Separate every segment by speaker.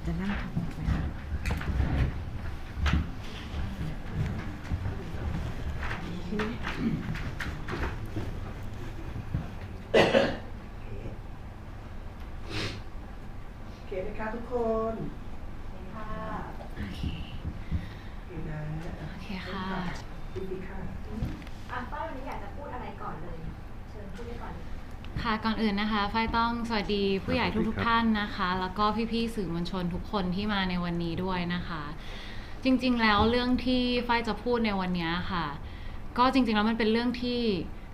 Speaker 1: จะนั่งทำไหมคะ
Speaker 2: โอเคนะคะทุกคน
Speaker 3: ค่ะ
Speaker 1: โอเค
Speaker 2: นะ
Speaker 1: โอเคค่ะ
Speaker 2: ดีค่ะ
Speaker 3: ป้าวันนี้อยากจะพูดอะไรก่อนเลย เชิญพูดได้ก่อน
Speaker 1: ค่ะก่อนอื่นนะคะฝ้ายต้องสวัสดีผู้ใหญ่ทุกท่านนะคะ แล้วก็พี่ๆสื่อมวลชนทุกคนที่มาในวันนี้ด้วยนะคะ จริงๆแล้วเรื่องที่ฝ้ายจะพูดในวันนี้ค่ะ ก็จริงๆแล้วมันเป็นเรื่องที่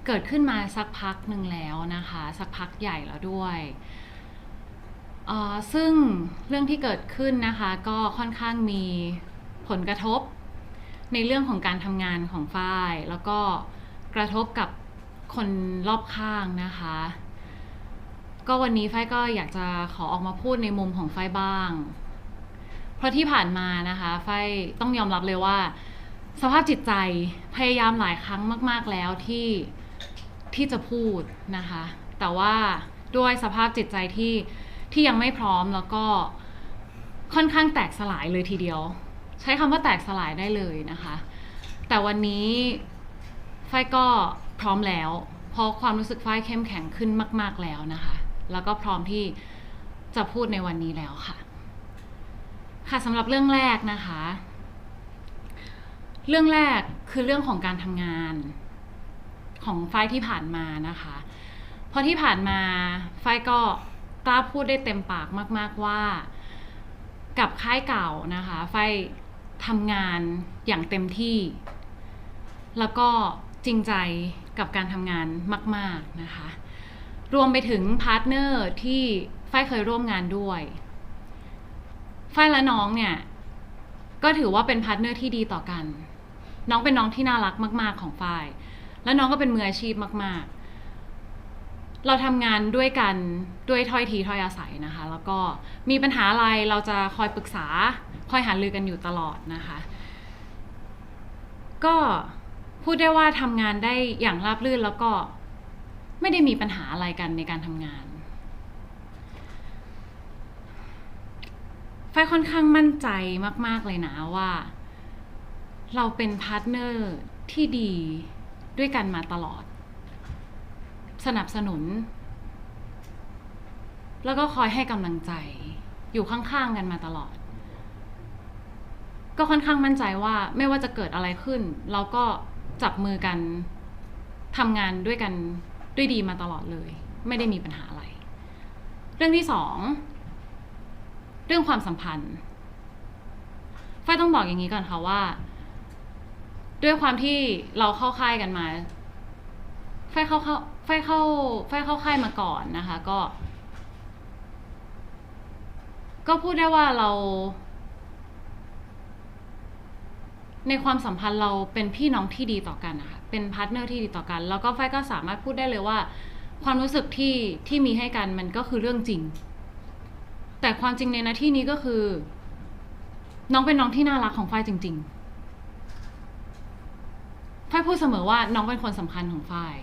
Speaker 1: เกิดขึ้นมาสักพักหนึ่งแล้วนะคะสักพักใหญ่แล้วด้วยซึ่งเรื่องที่เกิดขึ้นนะคะก็ค่อนข้างมีผลกระทบในเรื่องของการทำงานของฝ้ายแล้วก็กระทบกับคนรอบข้างนะคะก็วันนี้ฝ้ายก็อยากจะขอออกมาพูดในมุมของฝ้ายบ้างเพราะที่ผ่านมานะคะฝ้ายต้องยอมรับเลยว่าสภาพจิตใจพยายามหลายครั้งมากๆแล้วที่จะพูดนะคะแต่ว่าด้วยสภาพจิตใจที่ยังไม่พร้อมแล้วก็ค่อนข้างแตกสลายเลยทีเดียวใช้คำว่าแตกสลายได้เลยนะคะแต่วันนี้ฝ้ายก็พร้อมแล้วเพราะความรู้สึกฝ้ายเข้มแข็งขึ้นมากๆแล้วนะคะแล้วก็พร้อมที่จะพูดในวันนี้แล้วค่ะค่ะสำหรับเรื่องแรกนะคะเรื่องแรกคือเรื่องของการทำงานของฝ้ายที่ผ่านมานะคะเพราะที่ผ่านมาฝ้ายก็กล้าพูดได้เต็มปากมากๆว่ากับค่ายเก่านะคะฝ้ายทำงานอย่างเต็มที่แล้วก็จริงใจกับการทำงานมากๆนะคะรวมไปถึงพาร์ทเนอร์ที่ฝ้ายเคยร่วมงานด้วยฝ้ายและน้องเนี่ยก็ถือว่าเป็นพาร์ทเนอร์ที่ดีต่อกันน้องเป็นน้องที่น่ารักมากๆของฝ้ายและน้องก็เป็นมืออาชีพมากๆเราทำงานด้วยกันด้วยถ้อยทีถ้อยอาศัยนะคะแล้วก็มีปัญหาอะไรเราจะคอยปรึกษาคอยหารือกันอยู่ตลอดนะคะก็พูดได้ว่าทำงานได้อย่างราบรื่นแล้วก็ไม่ได้มีปัญหาอะไรกันในการทำงานฝ้ายค่อนข้างมั่นใจมากๆเลยนะว่าเราเป็นพาร์ทเนอร์ที่ดีด้วยกันมาตลอดสนับสนุนแล้วก็คอยให้กำลังใจอยู่ข้างๆกันมาตลอดก็ค่อนข้างมั่นใจว่าไม่ว่าจะเกิดอะไรขึ้นเราก็จับมือกันทำงานด้วยกันด้วยดีมาตลอดเลยไม่ได้มีปัญหาอะไรเรื่องที่สองเรื่องความสัมพันธ์ฝ้ายต้องบอกอย่างนี้ก่อนค่ะว่าด้วยความที่เราเข้าค่ายกันมาฝ้ายเข้าค่ายมาก่อนนะคะก็พูดได้ว่าเราในความสัมพันธ์เราเป็นพี่น้องที่ดีต่อกันนะคะเป็นพาร์ทเนอร์ที่ดีต่อกันแล้วก็ฝ้ายก็สามารถพูดได้เลยว่าความรู้สึกที่มีให้กันมันก็คือเรื่องจริงแต่ความจริงในหน้าที่นี้ก็คือน้องเป็นน้องที่น่ารักของฝ้ายจริงๆฝ้ายพูดเสมอว่าน้องเป็นคนสำคัญของฝ้าย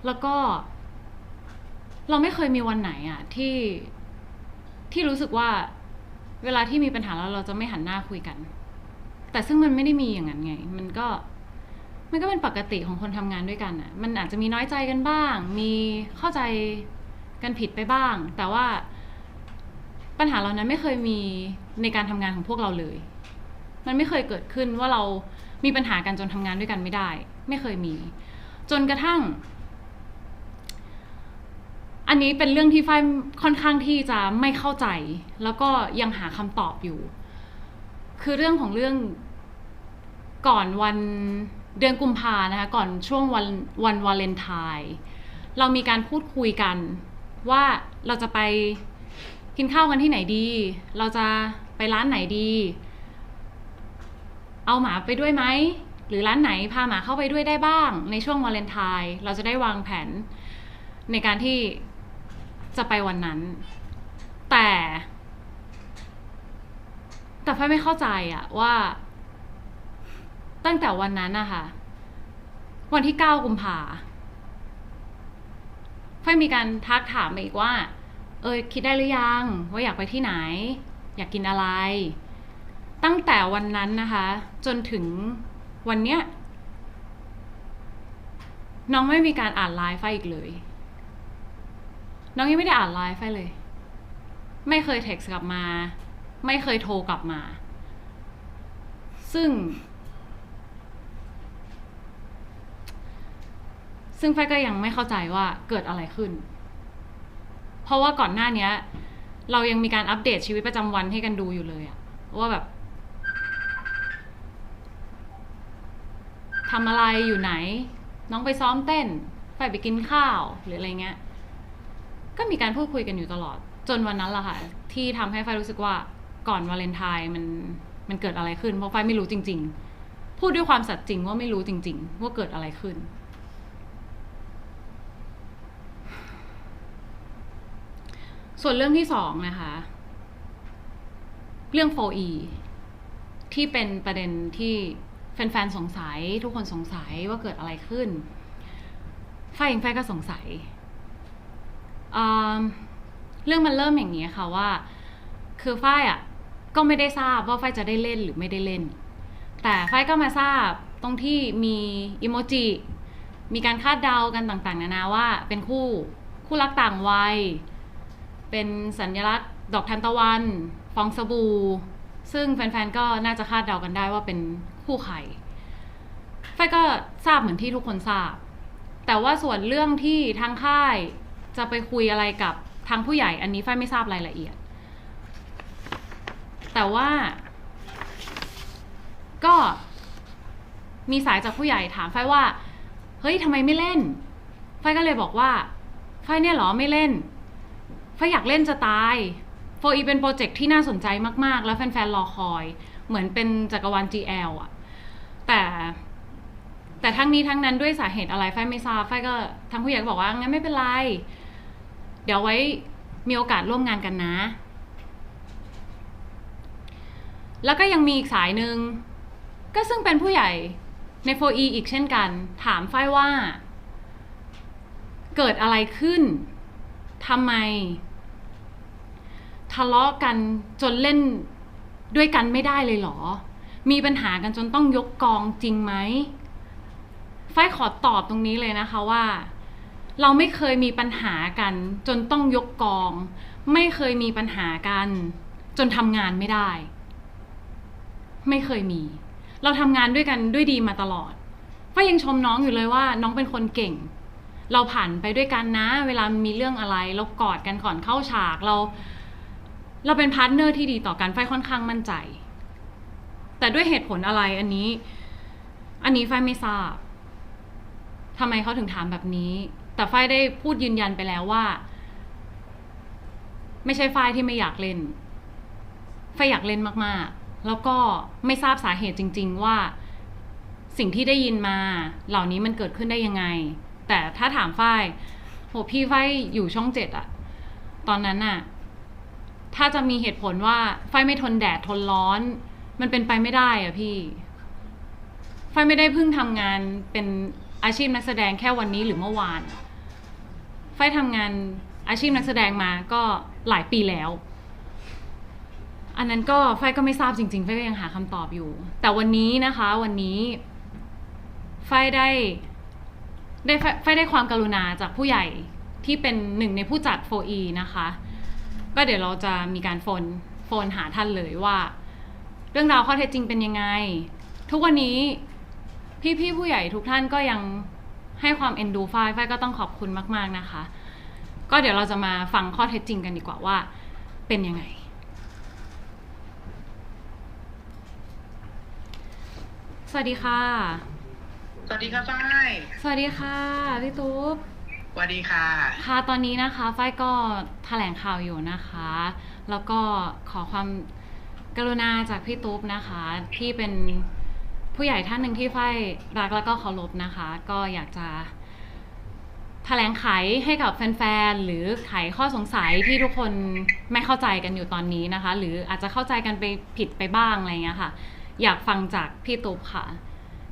Speaker 1: แล้วก็เราไม่เคยมีวันไหนอะที่รู้สึกว่าเวลาที่มีปัญหาแล้วเราจะไม่หันหน้าคุยกันแต่ซึ่งมันไม่ได้มีอย่างนั้นไงมันก็เป็นปกติของคนทำงานด้วยกันอะมันอาจจะมีน้อยใจกันบ้างมีเข้าใจกันผิดไปบ้างแต่ว่าปัญหาเหล่านั้นไม่เคยมีในการทำงานของพวกเราเลยมันไม่เคยเกิดขึ้นว่าเรามีปัญหากันจนทำงานด้วยกันไม่ได้ไม่เคยมีจนกระทั่งอันนี้เป็นเรื่องที่ฝ้ายค่อนข้างที่จะไม่เข้าใจแล้วก็ยังหาคำตอบอยู่คือเรื่องของเรื่องก่อนวันเดือนกุมภานะคะก่อนช่วงวันวาเลนไทน์เรามีการพูดคุยกันว่าเราจะไปกินข้าวกันที่ไหนดีเราจะไปร้านไหนดีเอาหมาไปด้วยไหมหรือร้านไหนพาหมาเข้าไปด้วยได้บ้างในช่วงวาเลนไทน์เราจะได้วางแผนในการที่จะไปวันนั้นแต่ฝ้ายไม่เข้าใจอะว่าตั้งแต่วันนั้นนะคะวันที่9 กุมภาฝ้ายมีการทักถามไปอีกว่า คิดได้หรือยังว่าอยากไปที่ไหน อยากกินอะไร ตั้งแต่วันนั้นนะคะ จนถึงวันเนี้ยน้องไม่มีการอ่านไลน์ไฟอีกเลย น้องยังไม่ได้อ่านไลน์ไฟเลย ไม่เคยเท็กซ์กลับมา ไม่เคยโทรกลับมา ซึ่งไฟก็ยังไม่เข้าใจว่าเกิดอะไรขึ้น เพราะว่าก่อนหน้านี้เรายังมีการอัปเดตชีวิตประจำวันให้กันดูอยู่เลยอะว่าแบบทำอะไรอยู่ไหน น้องไปซ้อมเต้นไฟไปกินข้าวหรืออะไรเงี้ยก็มีการพูดคุยกันอยู่ตลอดจนวันนั้นแหละค่ะที่ทำให้ไฟรู้สึกว่าก่อนวาเลนไทน์มันเกิดอะไรขึ้นเพราะไฟไม่รู้จริงๆพูดด้วยความสัตย์จริงว่าไม่รู้จริงๆว่าเกิดอะไรขึ้นส่วนเรื่องที่สองนะคะเรื่อง 4E ที่เป็นประเด็นที่แฟนๆสงสัยทุกคนสงสัยว่าเกิดอะไรขึ้นไฟก็สงสัยเรื่องมันเริ่มอย่างนี้ค่ะว่าคือไฟก็ไม่ได้ทราบว่าไฟจะได้เล่นหรือไม่ได้เล่นแต่ไฟก็มาทราบตรงที่มีอิโมจิมีการคาดเดากันต่างๆนานาว่าเป็นคู่รักต่างวัยเป็นสัญลักษณ์ดอกทานตะวันฟองสบู่ซึ่งแฟนๆก็น่าจะคาดเดากันได้ว่าเป็นคู่ใครไฟก็ทราบเหมือนที่ทุกคนทราบแต่ว่าส่วนเรื่องที่ทางค่ายจะไปคุยอะไรกับทางผู้ใหญ่อันนี้ไฟไม่ทราบรายละเอียดแต่ว่าก็มีสายจากผู้ใหญ่ถามไฟว่าเฮ้ยทำไมไม่เล่นไฟก็เลยบอกว่าไฟเนี่ยหรอไม่เล่นไฟอยากเล่นจะตาย 4E เป็นโปรเจกต์ที่น่าสนใจมากๆแล้วแฟนๆรอคอยเหมือนเป็นจักรวาล GL อะแต่ทั้งนี้ทั้งนั้นด้วยสาเหตุอะไรไฟไม่ทราบไฟก็ทางผู้ใหญ่บอกว่างั้นไม่เป็นไรเดี๋ยวไว้มีโอกาสร่วมงานกันนะแล้วก็ยังมีอีกสายหนึ่งก็ซึ่งเป็นผู้ใหญ่ใน 4E อีกเช่นกันถามไฟว่าเกิดอะไรขึ้นทำไมทะเลาะกันจนเล่นด้วยกันไม่ได้เลยเหรอมีปัญหากันจนต้องยกกองจริงไหมไฟขอตอบตรงนี้เลยนะคะว่าเราไม่เคยมีปัญหากันจนต้องยกกองไม่เคยมีปัญหากันจนทำงานไม่ได้ไม่เคยมีเราทำงานด้วยกันด้วยดีมาตลอดไฟยังชมน้องอยู่เลยว่าน้องเป็นคนเก่งเราผ่านไปด้วยกันนะเวลามีเรื่องอะไรเรากอดกันก่อนเข้าฉากเราเป็นพาร์ทเนอร์ที่ดีต่อกันไฟค่อนข้างมั่นใจแต่ด้วยเหตุผลอะไรอันนี้ไฟไม่ทราบทำไมเขาถึงถามแบบนี้แต่ไฟได้พูดยืนยันไปแล้วว่าไม่ใช่ไฟที่ไม่อยากเล่นไฟอยากเล่นมากๆแล้วก็ไม่ทราบสาเหตุจริงๆว่าสิ่งที่ได้ยินมาเหล่านี้มันเกิดขึ้นได้ยังไงแต่ถ้าถามไฟโหพี่ไฟอยู่ช่อง7อะตอนนั้นอะถ้าจะมีเหตุผลว่าไฟไม่ทนแดดทนร้อนมันเป็นไปไม่ได้อะพี่ไฟไม่ได้เพิ่งทำงานเป็นอาชีพนักแสดงแค่วันนี้หรือเมื่อวานไฟทำงานอาชีพนักแสดงมาก็หลายปีแล้วอันนั้นก็ไฟก็ไม่ทราบจริงๆไฟก็ยังหาคำตอบอยู่แต่วันนี้นะคะวันนี้ไฟได้ความกรุณาจากผู้ใหญ่ที่เป็นหนึ่งในผู้จัด 4E นะคะก็เดี๋ยวเราจะมีการโฟนหาท่านเลยว่าเรื่องราวข้อเท็จจริงเป็นยังไงทุกวันนี้พี่ผู้ใหญ่ทุกท่านก็ยังให้ความเอ็นดูไฟก็ต้องขอบคุณมากๆนะคะก็เดี๋ยวเราจะมาฟังข้อเท็จจริงกันดีกว่าว่าเป็นยังไงสวัสดีค่ะ
Speaker 4: สวัสดีค่ะฝ้าย
Speaker 1: สวัสดีค่ะพี่ตุ๊บ
Speaker 4: สวัสดีค่ะ
Speaker 1: ค่ะตอนนี้นะคะฝ้ายก็แถลงข่าวอยู่นะคะแล้วก็ขอความกรุณาจากพี่ตุ๊บนะคะที่เป็นผู้ใหญ่ท่านหนึ่งที่ฝ้ายรักแล้วก็เคารพนะคะก็อยากจะแถลงไขให้กับแฟนๆหรือไขข้อสงสัยที่ทุกคนไม่เข้าใจกันอยู่ตอนนี้นะคะหรืออาจจะเข้าใจกันไปผิดไปบ้างอะไรเงี้ยค่ะอยากฟังจากพี่ตุ๊บค่ะ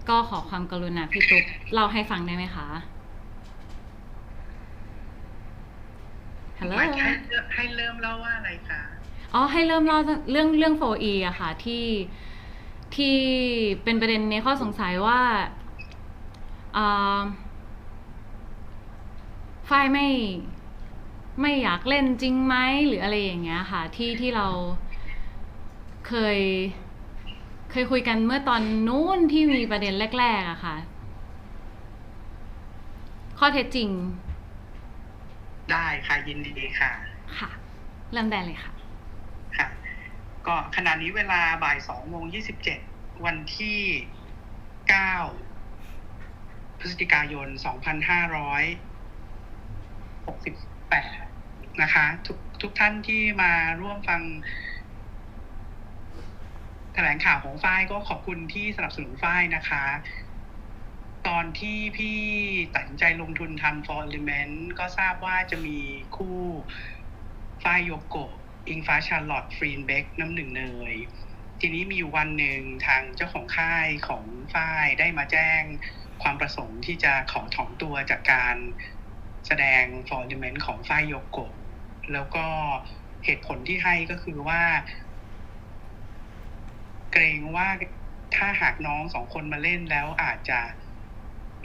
Speaker 1: ก็ขอความกรุณาพี่ตุ๊บเล่าให้ฟังได้ไหมคะ ฮัลโหล
Speaker 4: หมายให้เริ่มเล่าว่าอะไรคะ
Speaker 1: อ๋อให้เริ่มเล่าเรื่อง 4E อะค่ะที่เป็นประเด็นในข้อสงสัยว่าอ่าฝ้ายไม่อยากเล่นจริงไหมหรืออะไรอย่างเงี้ยค่ะที่เราเคยคุยกันเมื่อตอนนู้นที่มีประเด็นแรกๆอะค่ะ ข้อเท็จจริง
Speaker 4: ได้ค่ะยินดีค่ะ
Speaker 1: ค่ะ เริ่มได้เลยค่ะ
Speaker 4: ค่ะ ก็ขณะนี้เวลาบ่าย2:27 วันที่ 9 พฤศจิกายน 2568 นะคะทุกท่านที่มาร่วมฟังแถลงข่าวของฝ้ายก็ขอบคุณที่สนับสนุนฝ้ายนะคะ ตอนที่พี่ตัดสินใจลงทุนทำ For Element ก็ทราบว่าจะมีคู่ฝ้ายโยโกะอิงฟ้าชาร์ลอตฟรีนเบคน้ำหนึ่งเนยทีนี้มีอยู่วันหนึ่งทางเจ้าของค่ายของฝ้ายได้มาแจ้งความประสงค์ที่จะขอถอนตัวจากการแสดง For Element ของฝ้ายโยโกะแล้วก็เหตุผลที่ให้ก็คือว่าเกรงว่าถ้าหากน้องสองคนมาเล่นแล้วอาจจะ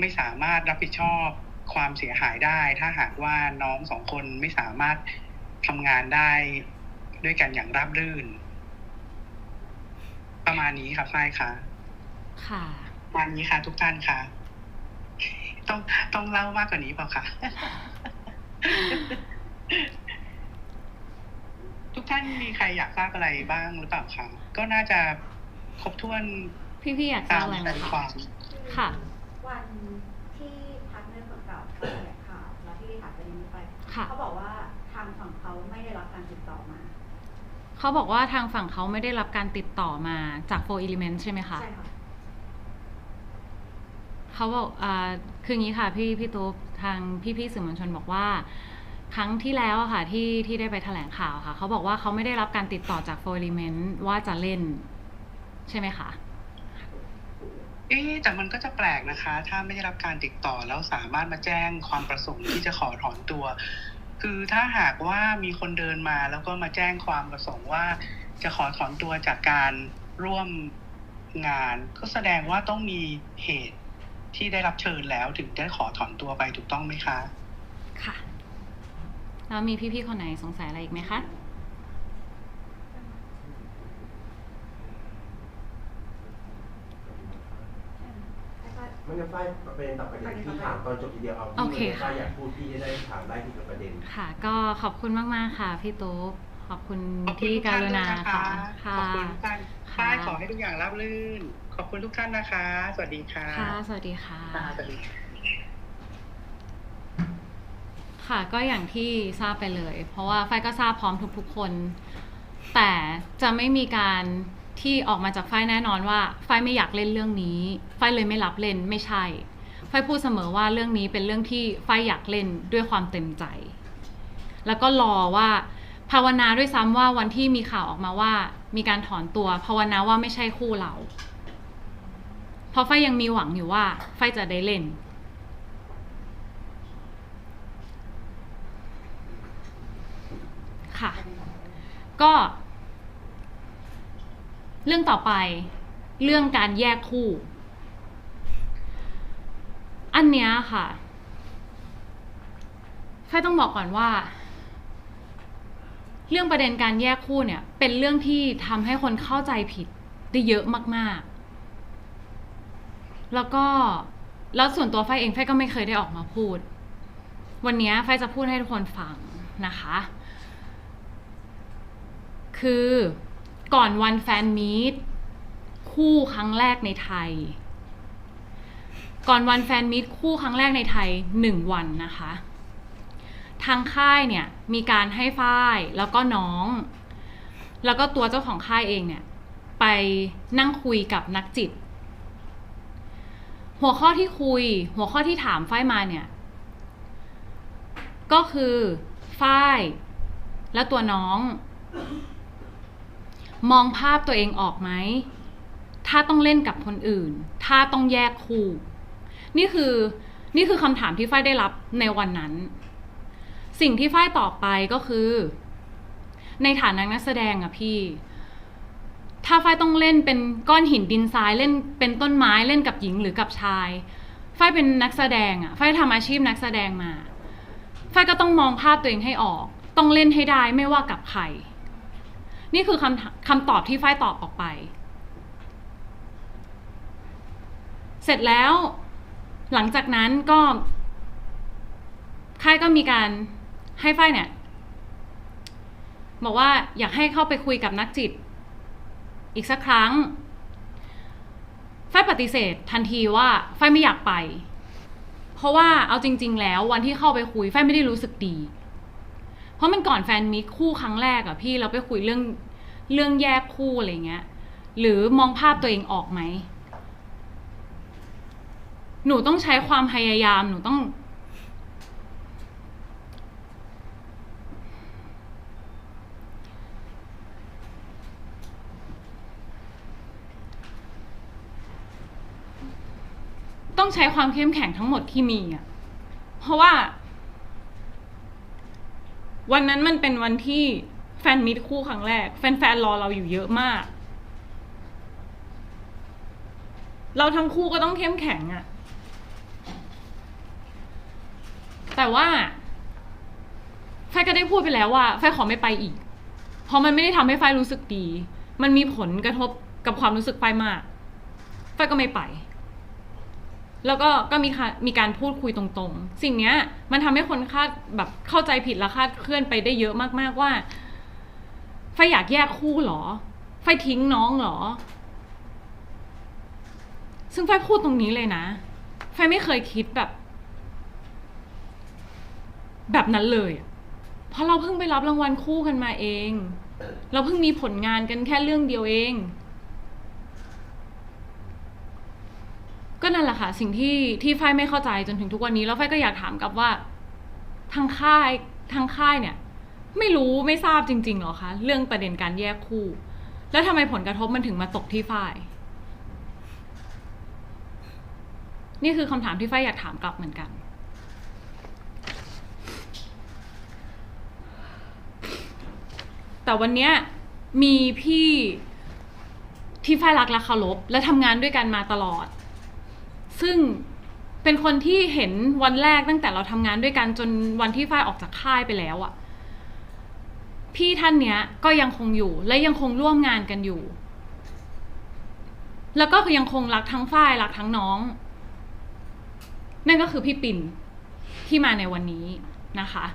Speaker 4: ไม่สามารถรับผิดชอบความเสียหายได้ถ้าหากว่าน้องสองคนไม่สามารถทำงานได้ด้วยกันอย่างราบรื่นประมาณนี้ค่ะฝ้ายค่ะ
Speaker 1: ค่ะ
Speaker 4: ประมาณนี้ค่ะทุกท่านค่ะต้องเล่ามากกว่านี้เปล่าคะ ทุกท่านมีใครอยากทราบอะไรบ้างหรือเปล่าคะก็น่าจะครบถ้วน
Speaker 1: พี่อยากทรา
Speaker 4: ตา
Speaker 1: บ
Speaker 4: ม
Speaker 1: อะไรไหม
Speaker 4: ใจค
Speaker 1: คะ
Speaker 4: วาม
Speaker 1: ค่ะ
Speaker 3: วันที่พาร์ทเนอร์คนเก่าเขาแถลงข่าวแล้วที่ถามประเด็นนี้ไป
Speaker 1: ค่ะ
Speaker 3: เขาบอกว่าทางฝั่งเขาไม่ได้รับการติดต่อมา
Speaker 1: เขาบอกว่าทางฝั่งเขาไม่ได้รับการติดต่อมาจาก 4 Element ใช่ไหมคะ
Speaker 3: ใช่ค่ะ
Speaker 1: เขาบอกคืออย่างนี้ค่ะพี่ตุ๊กทางพี่สื่อมวลชนบอกว่า ครั้งที่แล้วอะค่ะที่ได้ไปแถลงข่าวค่ะเขาบอกว่าเขาไม่ได้รับการติดต่อจาก 4 Element ว่าจะเล่นใช่ไหมคะ
Speaker 4: แต่มันก็จะแปลกนะคะ ถ้าไม่ได้รับการติดต่อแล้วสามารถมาแจ้งความประสงค์ที่จะขอถอนตัว คือถ้าหากว่ามีคนเดินมาแล้วก็มาแจ้งความประสงค์ว่าจะขอถอนตัวจากการร่วมงาน ก็แสดงว่าต้องมีเหตุที่ได้รับเชิญแล้วถึงได้ขอถอนตัวไปถูกต้องไหมคะ
Speaker 1: ค่ะ แล้วมีพี่ๆคนไหนสงสัยอะไรอีกไหมคะ
Speaker 2: ไม่งั้นฝ้ายประเด็นต่อประเด็นที่ถามตอนจบทีเดียวเอา
Speaker 1: โอเค
Speaker 2: ที่ฝ้ายอยากพูดพี่จะได้ถามได้ที่กับประเด็น
Speaker 1: ค่ะ ก็ขอบคุณมากๆค่ะพี่ตุ๊กขอบคุณ
Speaker 4: ขอบคุณ
Speaker 1: ที่
Speaker 4: ทุก
Speaker 1: ก
Speaker 4: ท่าน
Speaker 1: รุ
Speaker 4: ด้วย
Speaker 1: ณา
Speaker 4: นะคะ
Speaker 1: ค่ะ
Speaker 4: ขอบคุณทุกท่าน
Speaker 1: ค่ะ
Speaker 4: ฝ้ายขอให้ทุกอย่างราบรื่น ขอบคุณทุกท่านนะคะ สวัสดีค่ะ
Speaker 1: ค่ะ สวัสดีค่ะ
Speaker 4: สวัสดีค่ะ
Speaker 1: ค่ะก็อย่างที่ทราบไปเลย เพราะว่าฝ้ายก็ทราบพร้อมทุกๆคน แต่จะไม่มีการที่ออกมาจากฝ้ายแน่นอนว่าฝ้ายไม่อยากเล่นเรื่องนี้ฝ้ายเลยไม่รับเล่นไม่ใช่ฝ้ายพูดเสมอว่าเรื่องนี้เป็นเรื่องที่ฝ้ายอยากเล่นด้วยความเต็มใจ แล้วก็รอว่าภาวนาด้วยซ้ำว่าวันที่มีข่าวออกมาว่ามีการถอนตัวภาวนาว่าไม่ใช่คู่เราเพราะฝ้ายยังมีหวังอยู่ว่าฝ้ายจะได้เล่นค่ะ ก็เรื่องต่อไปเรื่องการแยกคู่ อันเนี้ยค่ะฝ้ายต้องบอกก่อนว่า เรื่องประเด็นการแยกคู่เนี่ยเป็นเรื่องที่ทำให้คนเข้าใจผิดได้เยอะมากๆแล้วส่วนตัวฝ้ายเองฝ้ายก็ไม่เคยได้ออกมาพูด วันนี้ฝ้ายจะพูดให้ทุกคนฟังนะคะคือก่อนวันแฟนมีตคู่ครั้งแรกในไทยก่อนวันแฟนมีตคู่ครั้งแรกในไทย1 วันนะคะทางค่ายเนี่ยมีการให้ฝ้ายแล้วก็น้องแล้วก็ตัวเจ้าของค่ายเองเนี่ยไปนั่งคุยกับนักจิตหัวข้อที่ถามฝ้ายมาเนี่ยก็คือฝ้ายและตัวน้องมองภาพตัวเองออกไหมถ้าต้องเล่นกับคนอื่นถ้าต้องแยกคู่นี่คือคำถามที่ฝ้ายได้รับในวันนั้น สิ่งที่ฝ้ายตอบไปก็คือในฐานะนักแสดงอะพี่ถ้าฝ้ายต้องเล่นเป็นก้อนหินดินทรายเล่นเป็นต้นไม้เล่นกับหญิงหรือกับชายฝ้ายเป็นนักแสดงอะฝ้ายทำอาชีพนักแสดงมาฝ้ายก็ต้องมองภาพตัวเองให้ออกต้องเล่นให้ได้ไม่ว่ากับใครนี่คือคำตอบที่ฝ้ายตอบออกไปเสร็จแล้วหลังจากนั้นก็ค่ายก็มีการให้ฝ้ายเนี่ยบอกว่าอยากให้เข้าไปคุยกับนักจิตอีกสักครั้งฝ้ายปฏิเสธทันทีว่าฝ้ายไม่อยากไปเพราะว่าเอาจริงๆแล้ววันที่เข้าไปคุยฝ้ายไม่ได้รู้สึกดีเพราะมันก่อนแฟนมิตรคู่ครั้งแรกอะพี่เราไปคุยเรื่องแยกคู่อะไรเงี้ยหรือมองภาพตัวเองออกไหมหนูต้องใช้ความพยายามหนูต้องใช้ความเข้มแข็งทั้งหมดที่มีอ่ะเพราะว่าวันนั้นมันเป็นวันที่แฟนมิตรคู่ครั้งแรกแฟนๆรอเราอยู่เยอะมากเราทั้งคู่ก็ต้องเข้มแข็งอ่ะแต่ว่าฝ้ายก็ได้พูดไปแล้วว่าฝ้ายขอไม่ไปอีกเพราะมันไม่ได้ทำให้ฝ้ายรู้สึกดีมันมีผลกระทบกับความรู้สึกฝ้ายมากฝ้ายก็ไม่ไปแล้วก็มีการพูดคุยตรงๆสิ่งเนี้ยมันทำให้คนคาดแบบเข้าใจผิดและคาดเคลื่อนไปได้เยอะมากๆว่าฝ้ายอยากแยกคู่หรอฝ้ายทิ้งน้องหรอซึ่งฝ้ายพูดตรงนี้เลยนะฝ้ายไม่เคยคิดแบบนั้นเลยเพราะเราเพิ่งไปรับรางวัลคู่กันมาเองเราเพิ่งมีผลงานกันแค่เรื่องเดียวเองก็นั่นแหละค่ะสิ่งที่ฝ้ายไม่เข้าใจจนถึงทุกวันนี้แล้วฝ้ายก็อยากถามกลับว่าทางค่ายเนี่ยไม่รู้ไม่ทราบจริงๆหรอคะเรื่องประเด็นการแยกคู่แล้วทำไมผลกระทบมันถึงมาตกที่ฝ้ายนี่คือคำถามที่ฝ้ายอยากถามกลับเหมือนกันแต่วันนี้มีพี่ที่ฝ้ายรักและเคารพและทำงานด้วยกันมาตลอดซึ่งเป็นคนที่เห็นวันแรกตั้งแต่เราทำงานด้วยกันจนวันที่ฝ้ายออกจากค่ายไปแล้วอ่ะพี่ท่านเนี้ยก็ยังคงอยู่และยังคงร่วมงานกันอยู่แล้วก็ยังคงรักทั้งฝ้ายรักทั้งน้องนั่นก็คือพี่ปิ่นที่มาในวันนี้นะคะ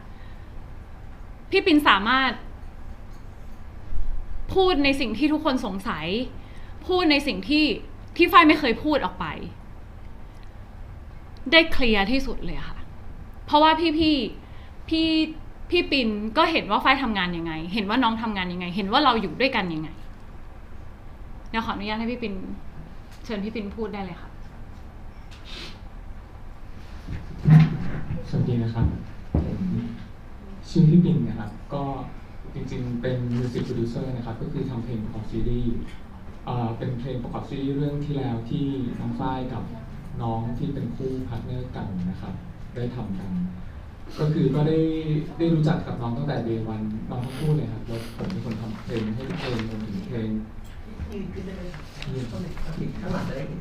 Speaker 1: พี่ปิ่นสามารถพูดในสิ่งที่ทุกคนสงสัยพูดในสิ่งที่ฝ้ายไม่เคยพูดออกไปได้เคลียร์ที่สุดเลยค่ะเพราะว่าพี่ปิ่นก็เห็นว่าฝ้ายทำงานยังไงเห็นว่าน้องทำงานยังไงเห็นว่าเราอยู่ด้วยกันยังไงเดี๋ยวขออนุญาตให้พี่ปิ่นเชิญพี่ปิ่นพูดได้เลยค่ะ
Speaker 5: สวัสดีนะครับชื่อพี่ปิ่นนะครับก็จริงๆเป็นมิวสิกโปรดิวเซอร์นะครับก็คือทำเพลงประกอบซีรีส์เป็นเพลงประกอบซีรีส์เรื่องที่แล้วที่น้องฝ้ายกับน้องที่เป็นคู่พาร์ทเนอร์กันนะครับได้ทำกันก็คือก็ได้รู้จักกับน้องตั้งแต่เดย์วันน้องทั้งคู่เลยครับแล้วผมเป็นคนทำเพลงให้เพลงรวมถึงเพลง
Speaker 2: ข้างหลังจะได้เห็น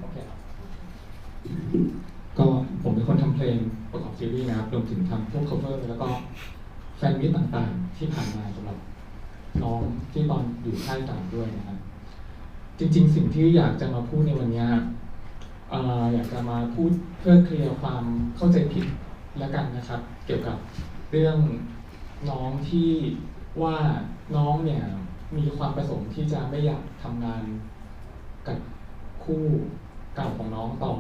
Speaker 5: ก็ผมเป็นคนทำเพลงประกอบซีรีส์นะครับรวมถึงทำพวก cover แล้วก็แฟนมิตต่างๆที่ผ่านมาสำหรับน้องที่ตอนอยู่ค่ายต่างด้วยนะครับจริงๆสิ่งที่อยากจะมาพูดในวันนี้อยากจะมาพูดเพื่อเคลียร์ความเข้าใจผิดแล้วกันนะครับเกี่ยวกับเรื่องน้องที่ว่าน้องเนี่ยมีความประสงค์ที่จะไม่อยากทำงานกับคู่เก่าของน้องต่อ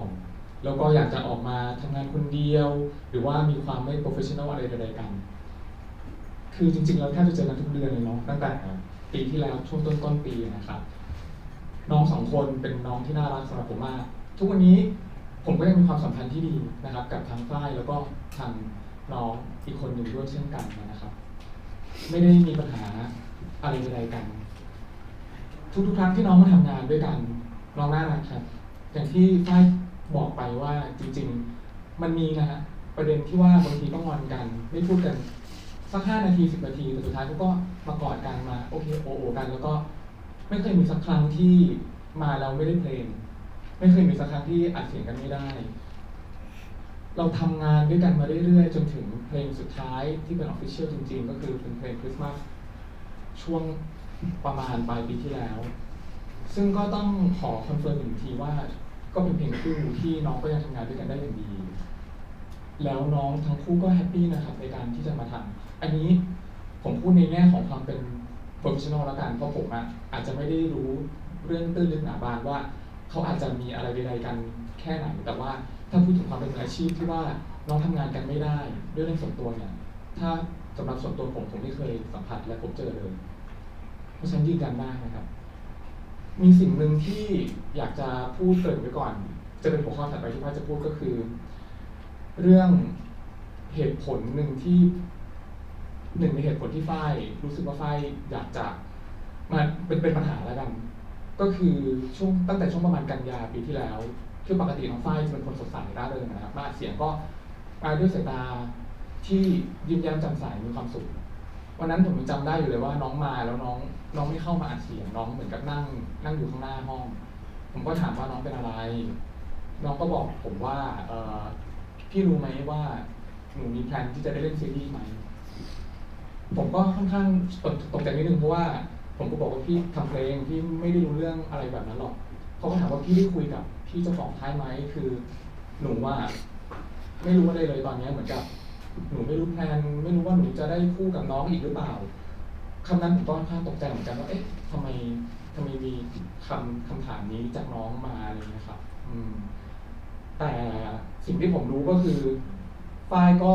Speaker 5: แล้วก็อยากจะออกมาทำงานคนเดียวหรือว่ามีความไม่ professional อะไรใดๆกันคือจริงๆเราแทบจะเจอกันทุกเดือนเลยเนาะตั้งแต่ปีที่แล้วช่วงต้นปีนะครับน้องสองคนเป็นน้องที่น่ารักสำหรับผมมากทุกวันนี้ผมก็ยังมีความสัมพันธ์ที่ดีนะครับกับทางฝ้ายแล้วก็ทางน้องอีกคนหนึ่งด้วยเช่นกันนะครับไม่ได้มีปัญหาอะไรใดๆกันทุกครั้งที่น้องมาทำงานด้วยกันน้องน่ารักครับอย่างที่ฝ้ายบอกไปว่าจริงๆมันมีนะฮะประเด็นที่ว่าบางทีต้องงอนกันไม่พูดกัน สัก5 นาที 10 นาทีแต่สุดท้ายเขาก็มากอดกันมาโอเคโอกัน แล้วก็ไม่เคยมีสักครั้งที่มาเราไม่ได้เพลงไม่เคยมีสักครั้งที่อัดเสียงกันไม่ได้เราทำงานด้วยกันมาเรื่อยๆจนถึงเพลงสุดท้ายที่เป็นออฟฟิเชียลจริงๆก็คือเป็นเพลงคริสต์มาสช่วงประมาณปลายปีที่แล้วซึ่งก็ต้องขอคอนเฟิร์มอีกทีว่าก็เป็นเพลงคู่ที่น้องก็ยังทำงานด้วยกันได้อย่างดีแล้วน้องทั้งคู่ก็แฮปปี้นะครับในการที่จะมาทำอันนี้ผมพูดในแง่ของความเป็นโปรเฟชชั่นอลแล้วกันเพราะผมอาจจะไม่ได้รู้เรื่องตื้นลึกหนาบางว่าเขาอาจจะมีอะไรใดๆกันแค่ไหนแต่ว่าถ้าพูดถึงความเป็นมืออาชีพที่ว่าน้องทำงานกันไม่ได้ด้วยเรื่องส่วนตัวเนี่ยถ้าสำหรับส่วนตัวผมไม่เคยสัมผัสและพบเจอเลยเพราะฉะนั้นยืนยันได้นะครับมีสิ่งหนึ่งที่อยากจะพูดเกริ่นไว้ก่อนจะเป็นหัวข้อถัดไปที่พ่อจะพูดก็คือเรื่องเหตุผลหนึ่งในเหตุผลที่ฝ้ายรู้สึกว่าฝ้ายอยากจะมาเป็นปัญหาแล้วกันก็คือตั้งแต่ช่วงประมาณกันยาปีที่แล้วคือปกติน้องฝ้ายจะเป็นคนสดใสร่าเริงนะครับมาเสียงก็มาด้วยสายตาที่ยิ้มแย้มแจ่มใสมีความสุขวันนั้นผมยังจำได้อยู่เลยว่าน้องมาแล้วน้องไม่เข้ามาอัดเสียงน้องเหมือนกับนั่งอยู่ข้างหน้าห้องผมก็ถามว่าน้องเป็นอะไรน้องก็บอกผมว่าพี่รู้ไหมว่าหนูมีแพลนที่จะได้เล่นซีรีส์ไหมผมก็ค่อนข้างตกใจนิดนึงเพราะว่าผมก็บอกว่าพี่ทำเพลงพี่ไม่ได้รู้เรื่องอะไรแบบนั้นหรอกเขาก็ถามว่าพี่ได้คุยกับพี่เจ้าของค่ายไหมคือหนูว่าไม่รู้อะไรเลยตอนนี้เหมือนกับหนูไม่รู้แพลนไม่รู้ว่าหนูจะได้คู่กับน้องอีกหรือเปล่าคำนั้นผมก็ค่อนข้างตกใจเหมือนกันว่าเอ๊ะทำไมมีคำถามนี้จากน้องมาอะไรอย่างเงี้ยครับแต่สิ่งที่ผมรู้ก็คือฝ้ายก็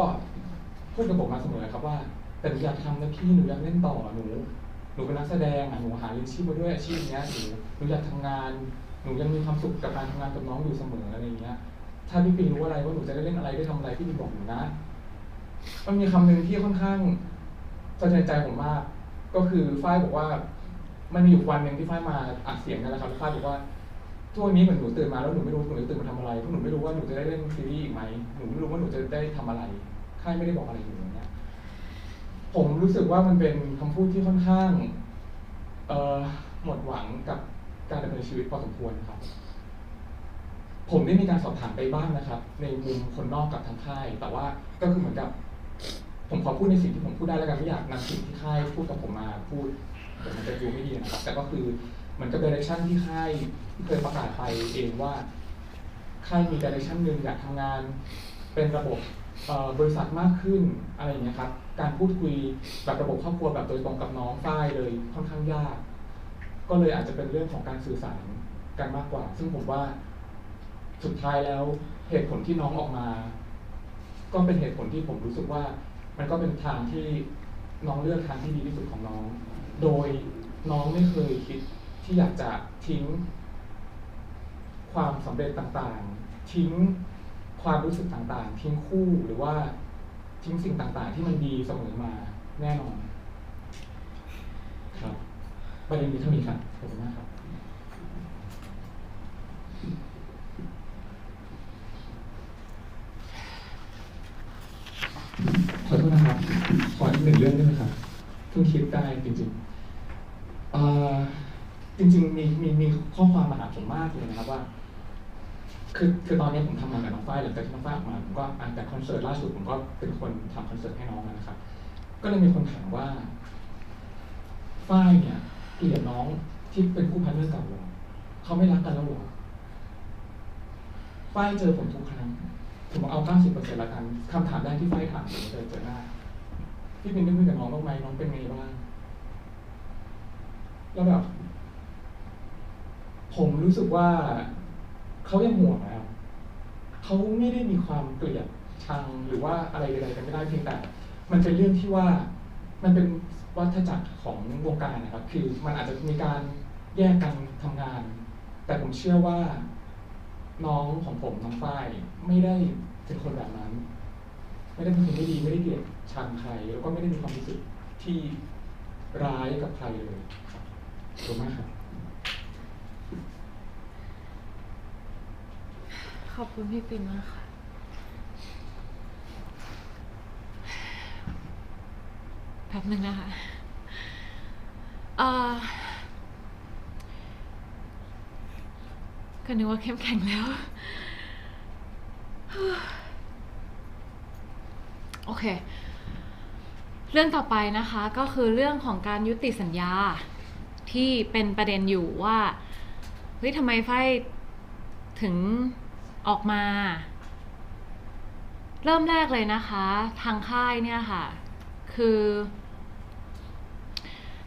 Speaker 5: พูดกับผมมาเสมอครับว่าแต่หนูอยากทำนะพี่หนูอยากเล่นต่อหนูเป็นนักแสดงหนูหาเลี้ยงชีพมาด้วยอาชีพเนี้ยหนูอยากทำงานหนูยังมีความสุขกับการทำงานกับน้องอยู่เสมออะไรเงี้ยถ้าพี่ปิงรู้อะไรว่าหนูจะได้เล่นอะไรได้ทำอะไรพี่ปิงบอกหนูนะมันมีคำหนึ่งที่ค่อนข้างสะเทือนใจผมมากก็คือฝ้ายบอกว่ามันมีอยู่วันหนึ่งที่ฝ้ายมาอัดเสียงกันแล้วครับฝ้ายบอกว่าทุกวันนี้เหมือนหนูตื่นมาแล้วหนูไม่รู้หนูจะตื่นมาทำอะไรเพราะหนูไม่รู้ว่าหนูจะได้เล่นซีรีส์อีกไหมหนูไม่รู้ว่าหนูจะได้ทำอะไรค่ายไม่ได้บอกอะไรอยู่อย่างเงี้ยผมรู้สึกว่ามันเป็นคำพูดที่ค่อนข้างหมดหวังกับการดำเนินชีวิตพอสมควรครับผมได้มีการสอบถามไปบ้างนะครับในมุมคนนอกกับทางค่ายแต่ว่าก็คือเหมือนกับผมขอพูดในสิ่งที่ผมพูดได้แล้วกันไม่อยากนำสิ่งที่ค่ายพูดกับผมมาพูดแต่มันจะดูไม่ดีนะครับแต่ก็คือเหมือนกับ direction ที่ค่ายเคยประกาศไปเองว่าค่ายมี direction หนึ่งอยากทำงานเป็นระบบบริษัทมากขึ้นอะไรอย่างเงี้ยครับการพูดคุยแบบระบบครอบครัวแบบโดยตรงกับน้องฝ้ายเลยค่อนข้างยากก็เลยอาจจะเป็นเรื่องของการสื่อสารกันมากกว่าซึ่งผมว่าสุดท้ายแล้วเหตุผลที่น้องออกมาก็เป็นเหตุผลที่ผมรู้สึกว่ามันก็เป็นทางที่น้องเลือกทางที่ดีที่สุดของน้องโดยน้องไม่เคยคิดที่อยากจะทิ้งความสำเร็จต่างๆทิ้งความรู้สึกต่างๆทิ้งคู่หรือว่าทิ้งสิ่งต่างๆที่มันดีเสมอมาแน่นอนครับประเด็นนี้เท่านี้ครับขอบคุณมากครับขอโทษนะครับขออีกหนึ่งเรื่องได้ไหมครับเพิ่งคิดได้จริงๆจริงๆมีข้อความมาหาผมมากเลยนะครับว่าคือตอนนี้ผมทำงานกับน้องฝ้ายหลังจากที่น้องฝ้ายออกมาผมก็แต่คอนเสิร์ตล่าสุดผมก็เป็นคนทำคอนเสิร์ตให้น้องนะครับก็เลยมีคนถามว่าฝ้ายเนี่ยเกลียดน้องที่เป็นคู่พาร์ทเนอร์เก่าหรอเขาไม่รักกันแล้วหรอฝ้ายเจอผมทุกครั้งผมเอา 90% ละกันคำถามแรกที่ฝ้ายถามผมเจอหน้าพี่เป็นได้คุยกับน้องบ้างไหมน้องเป็นไงบ้างแล้วแบบผมรู้สึกว่าเขายังห่วงนะครับเขาไม่ได้มีความเกลียดชังหรือว่าอะไรใดๆกันไม่ได้เพียงแต่มันเป็นเรื่องที่ว่ามันเป็นวัฏจักรของวงการนะครับคือมันอาจจะมีการแยกกันทำงานแต่ผมเชื่อว่าน้องของผมน้องฝ้ายไม่ได้เป็นคนแบบนั้นไม่ได้เป็นคนไม่ดีไม่ได้เกลียดชังใครแล้วก็ไม่ได้มีความรู้สึกที่ร้ายกับใครเลยครับขอบคุณมากครับ
Speaker 1: ขอบคุณพี่ปิ่นมากค่ะ แป๊บนึงนะคะก็นึกว่าเข้มแข็งแล้ว โอเค เรื่องต่อไปนะคะก็คือเรื่องของการยุติสัญญาที่เป็นประเด็นอยู่ว่าเฮ้ยทำไมไฟถึงออกมาเริ่มแรกเลยนะคะทางค่ายเนี่ยค่ะคือ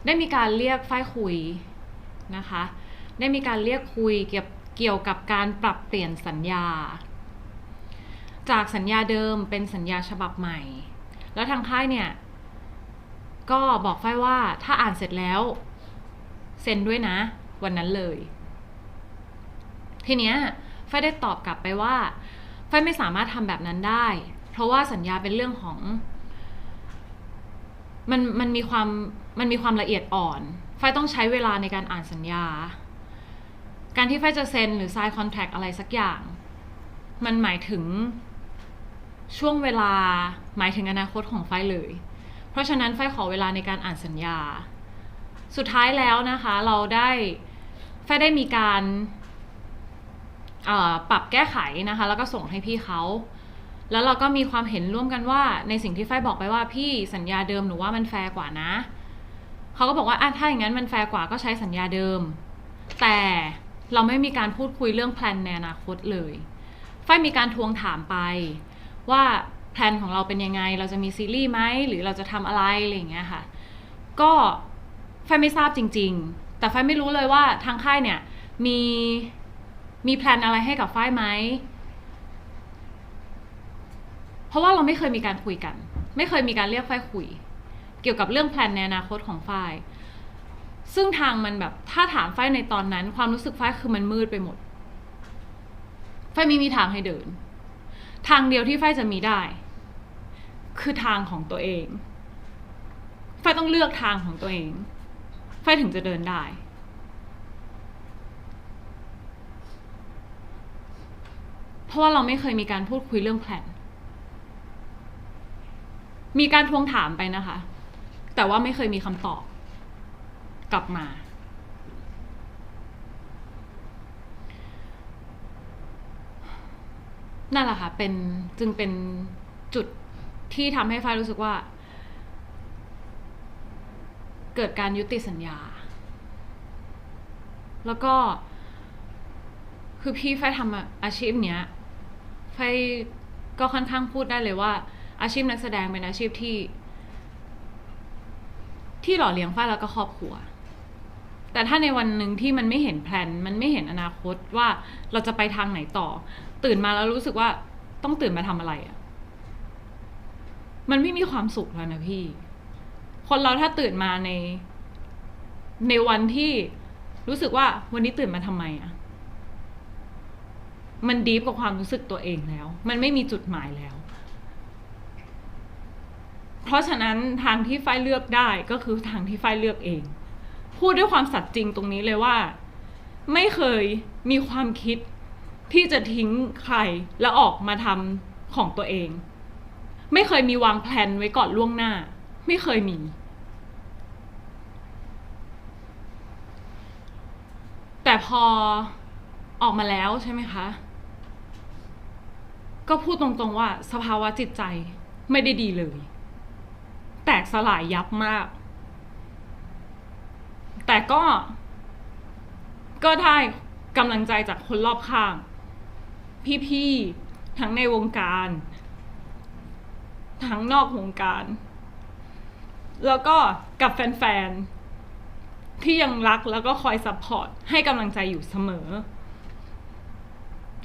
Speaker 1: ได้มีการเรียกไฟคุยนะคะได้มีการเรียกคุยเกี่ยวกับการปรับเปลี่ยนสัญญาจากสัญญาเดิมเป็นสัญญาฉบับใหม่แล้วทางค่ายเนี่ยก็บอกไฟว่าถ้าอ่านเสร็จแล้วเซ็นด้วยนะวันนั้นเลยทีเนี้ยไฟได้ตอบกลับไปว่าไฟไม่สามารถทำแบบนั้นได้เพราะว่าสัญญาเป็นเรื่องของมันมีความละเอียดอ่อนไฟต้องใช้เวลาในการอ่านสัญญาการที่ไฟจะเซ็นหรือ sign contract อะไรสักอย่างมันหมายถึงช่วงเวลาหมายถึงอนาคตของไฟเลยเพราะฉะนั้นไฟขอเวลาในการอ่านสัญญาสุดท้ายแล้วนะคะไฟได้มีการปรับแก้ไขนะคะแล้วก็ส่งให้พี่เขาแล้วเราก็มีความเห็นร่วมกันว่าในสิ่งที่ไฟบอกไปว่าพี่สัญญาเดิมหนูว่ามันแฟร์กว่านะเขาก็บอกว่าถ้าอย่างนั้นมันแฟร์กว่าก็ใช้สัญญาเดิมแต่เราไม่มีการพูดคุยเรื่องแพลนในอนาคตเลยไฟมีการทวงถามไปว่าแพลนของเราเป็นยังไงเราจะมีซีรีส์ไหมหรือเราจะทำอะไรอะไรอย่างเงี้ยค่ะก็ไฟไม่ทราบจริงๆแต่ไฟไม่รู้เลยว่าทางค่ายเนี่ยมีแพลนอะไรให้กับไฟไหมเพราะว่าเราไม่เคยมีการคุยกันไม่เคยมีการเรียกไฟคุยเกี่ยวกับเรื่องแพลนในอนาคตของไฟซึ่งทางมันแบบถ้าถามไฟในตอนนั้นความรู้สึกไฟคือมันมืดไปหมดไฟไม่มีทางให้เดินทางเดียวที่ไฟจะมีได้คือทางของตัวเองไฟต้องเลือกทางของตัวเองไฟถึงจะเดินได้เพราะว่าเราไม่เคยมีการพูดคุยเรื่องแพลนมีการทวงถามไปนะคะแต่ว่าไม่เคยมีคำตอบกลับมานั่นแหละค่ะจึงเป็นจุดที่ทำให้ไฟรู้สึกว่าเกิดการยุติสัญญาแล้วก็คือพี่ไฟทำอาชีพเนี้ยไฟก็ค่อนข้างพูดได้เลยว่าอาชีพนักแสดงเป็นอาชีพที่หล่อเลี้ยงไฟแล้วก็ครอบครัวแต่ถ้าในวันหนึ่งที่มันไม่เห็นแพลนมันไม่เห็นอนาคตว่าเราจะไปทางไหนต่อตื่นมาแล้วรู้สึกว่าต้องตื่นมาทำอะไรอะมันไม่มีความสุขแล้วนะพี่คนเราถ้าตื่นมาในวันที่รู้สึกว่าวันนี้ตื่นมาทำไมอะมันดีฟกับความรู้สึกตัวเองแล้วมันไม่มีจุดหมายแล้วเพราะฉะนั้นทางที่ไฟเลือกได้ก็คือทางที่ไฟเลือกเองพูดด้วยความสัตย์จริงตรงนี้เลยว่าไม่เคยมีความคิดที่จะทิ้งใครแล้วออกมาทำของตัวเองไม่เคยมีวางแผนไว้ก่อนล่วงหน้าไม่เคยมีแต่พอออกมาแล้วใช่ไหมคะก็พูดตรงๆว่าสภาวะจิตใจไม่ได้ดีเลยแตกสลายยับมากแต่ก็ได้กำลังใจจากคนรอบข้างพี่ๆทั้งในวงการทั้งนอกวงการแล้วก็กับแฟนๆที่ยังรักแล้วก็คอยซัพพอร์ตให้กำลังใจอยู่เสมอ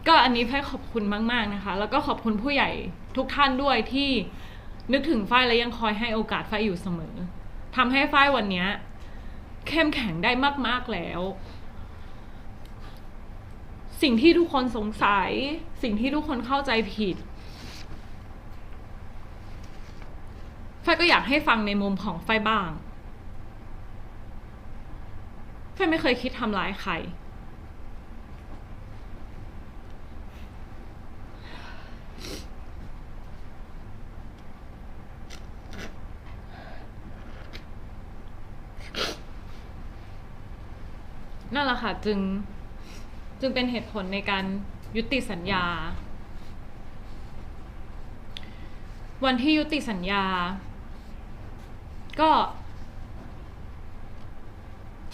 Speaker 1: ก็อันนี้ไฟขอบคุณมากๆนะคะแล้วก็ขอบคุณผู้ใหญ่ทุกท่านด้วยที่นึกถึงไฟและยังคอยให้โอกาสไฟอยู่เสมอทำให้ไฟวันนี้เข้มแข็งได้มากๆแล้วสิ่งที่ทุกคนสงสัยสิ่งที่ทุกคนเข้าใจผิดไฟก็อยากให้ฟังในมุมของไฟบ้างไฟไม่เคยคิดทำร้ายใคร นั่นแหละค่ะจึงเป็นเหตุผลในการยุติสัญญา วันที่ยุติสัญญา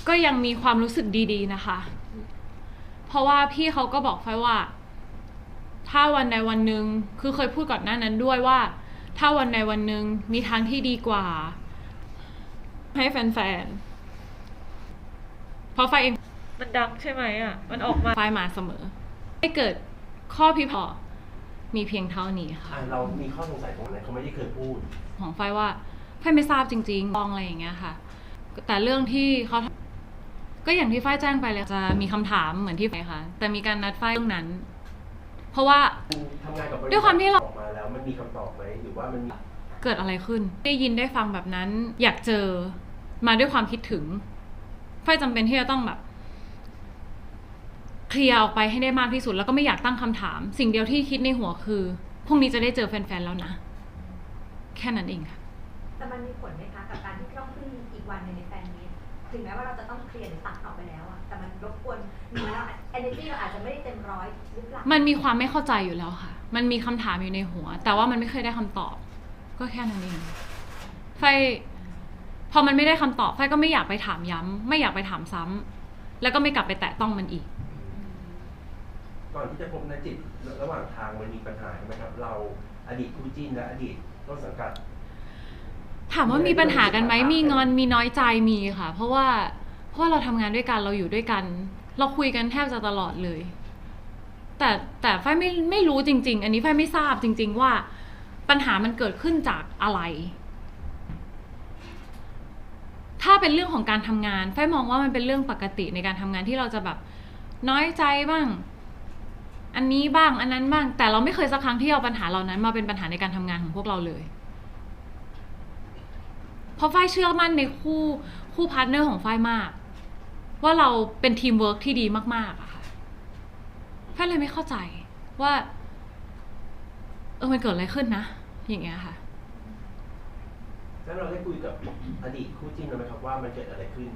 Speaker 1: ก็ยังมีความรู้สึกดีๆนะคะ เพราะว่าพี่เขาก็บอกไฟว่าถ้าวันใดวันหนึ่งคือเคยพูดก่อนหน้านั้นด้วยว่าถ้าวันใดวันหนึ่งมีทางที่ดีกว่าให้แฟนๆเพราะไฟเองมันดังใช่ไหมอ่ะมันออกมาไฟมาเสมอให้เกิดข้อพิพาทมีเพียงเท่านี้ค่ะ
Speaker 2: เรามีข้อสงสัยตรงไหนเขาไม่ได้เคยพูด
Speaker 1: ของไฟว่าไฟไม่ทราบจริงๆมองอะไรอย่างเงี้ยค่ะแต่เรื่องที่เขาก็อย่างที่ไฟแจ้งไปเลยจะมีคำถามเหมือนที่ไฟค่ะแต่มีการนัดไฟเรื่องนั้นเพราะว่า
Speaker 2: ทำงานกับบริษัท
Speaker 1: ด้วยความที่เรา
Speaker 2: ออกมาแล้วมันมีคำตอบไหมหรือว่ามันมี
Speaker 1: เกิดอะไรขึ้นได้ยินได้ฟังแบบนั้นอยากเจอมาด้วยความคิดถึงไฟจำเป็นที่จะต้องแบบเคลียร์ออกไปให้ได้มากที่สุดแล้วก็ไม่อยากตั้งคำถามสิ่งเดียวที่คิดในหัวคือพรุ่งนี้จะได้เจอแฟนๆแล้วนะแค่นั้นเองค่ะ
Speaker 3: แต่มันมีผลไหมคะกับการที่ต้องขึ้นอีกวันหนึงในแฟนมีตถึงแม้ว่าเราจะต้องเคลียร์หรือตัดออกไปแล้วอะแต่มันรบกวนมีแล้ว energy เราอาจจะไม่ได้เต็มร้อยหรือเปล่า
Speaker 1: มันมีความไม่เข้าใจอยู่แล้วค่ะ มันมีคำถามอยู่ในหัว แต่ว่ามันไม่เคยได้คำตอบ ก็แค่นั้นเองไฟพอมันไม่ได้คำตอบไฟก็ไม่อยากไปถามย้ำไม่อยากไปถามซ้ำแล้วก็ไม่กลับไปแตะต้องมันอีก
Speaker 2: ก่อนที่จะพบนจิตระหว่างทางมันมีปัญหาไหมครับเราอดีตคู่จิ้นและอดีตต้นสังกัด
Speaker 1: ถามว่ามีปัญหากันไหมมีงอนมีน้อยใจมีค่ะ เพราะว่าเราทำงานด้วยกันเราอยู่ด้วยกัน เราคุยกันแทบจะตลอดเลย แต่ไฟไม่รู้จริงๆอันนี้ไฟไม่ทราบจริงๆว่าปัญหามันเกิดขึ้นจากอะไร ถ้าเป็นเรื่องของการทำงานไฟมองว่ามันเป็นเรื่องปกติในการทำงานที่เราจะแบบน้อยใจบ้างอันนี้บ้างอันนั้นบ้างแต่เราไม่เคยสักครั้งที่เอาปัญหาเหล่านั้นมาเป็นปัญหาในการทำงานของพวกเราเลยเพราะฝ้ายเชื่อมั่นในคู่พาร์ทเนอร์ของฝ้ายมากว่าเราเป็นทีมเวิร์กที่ดีมากๆอะค่ะฝ้ายเลยไม่เข้าใจว่ามันเกิดอะไรขึ้นนะอย่างเงี้ยค่ะ
Speaker 2: แล้วเราได้คุยกับอดีตคู่จิ้นไหมครับว่ามันเกิดอะไรขึ้น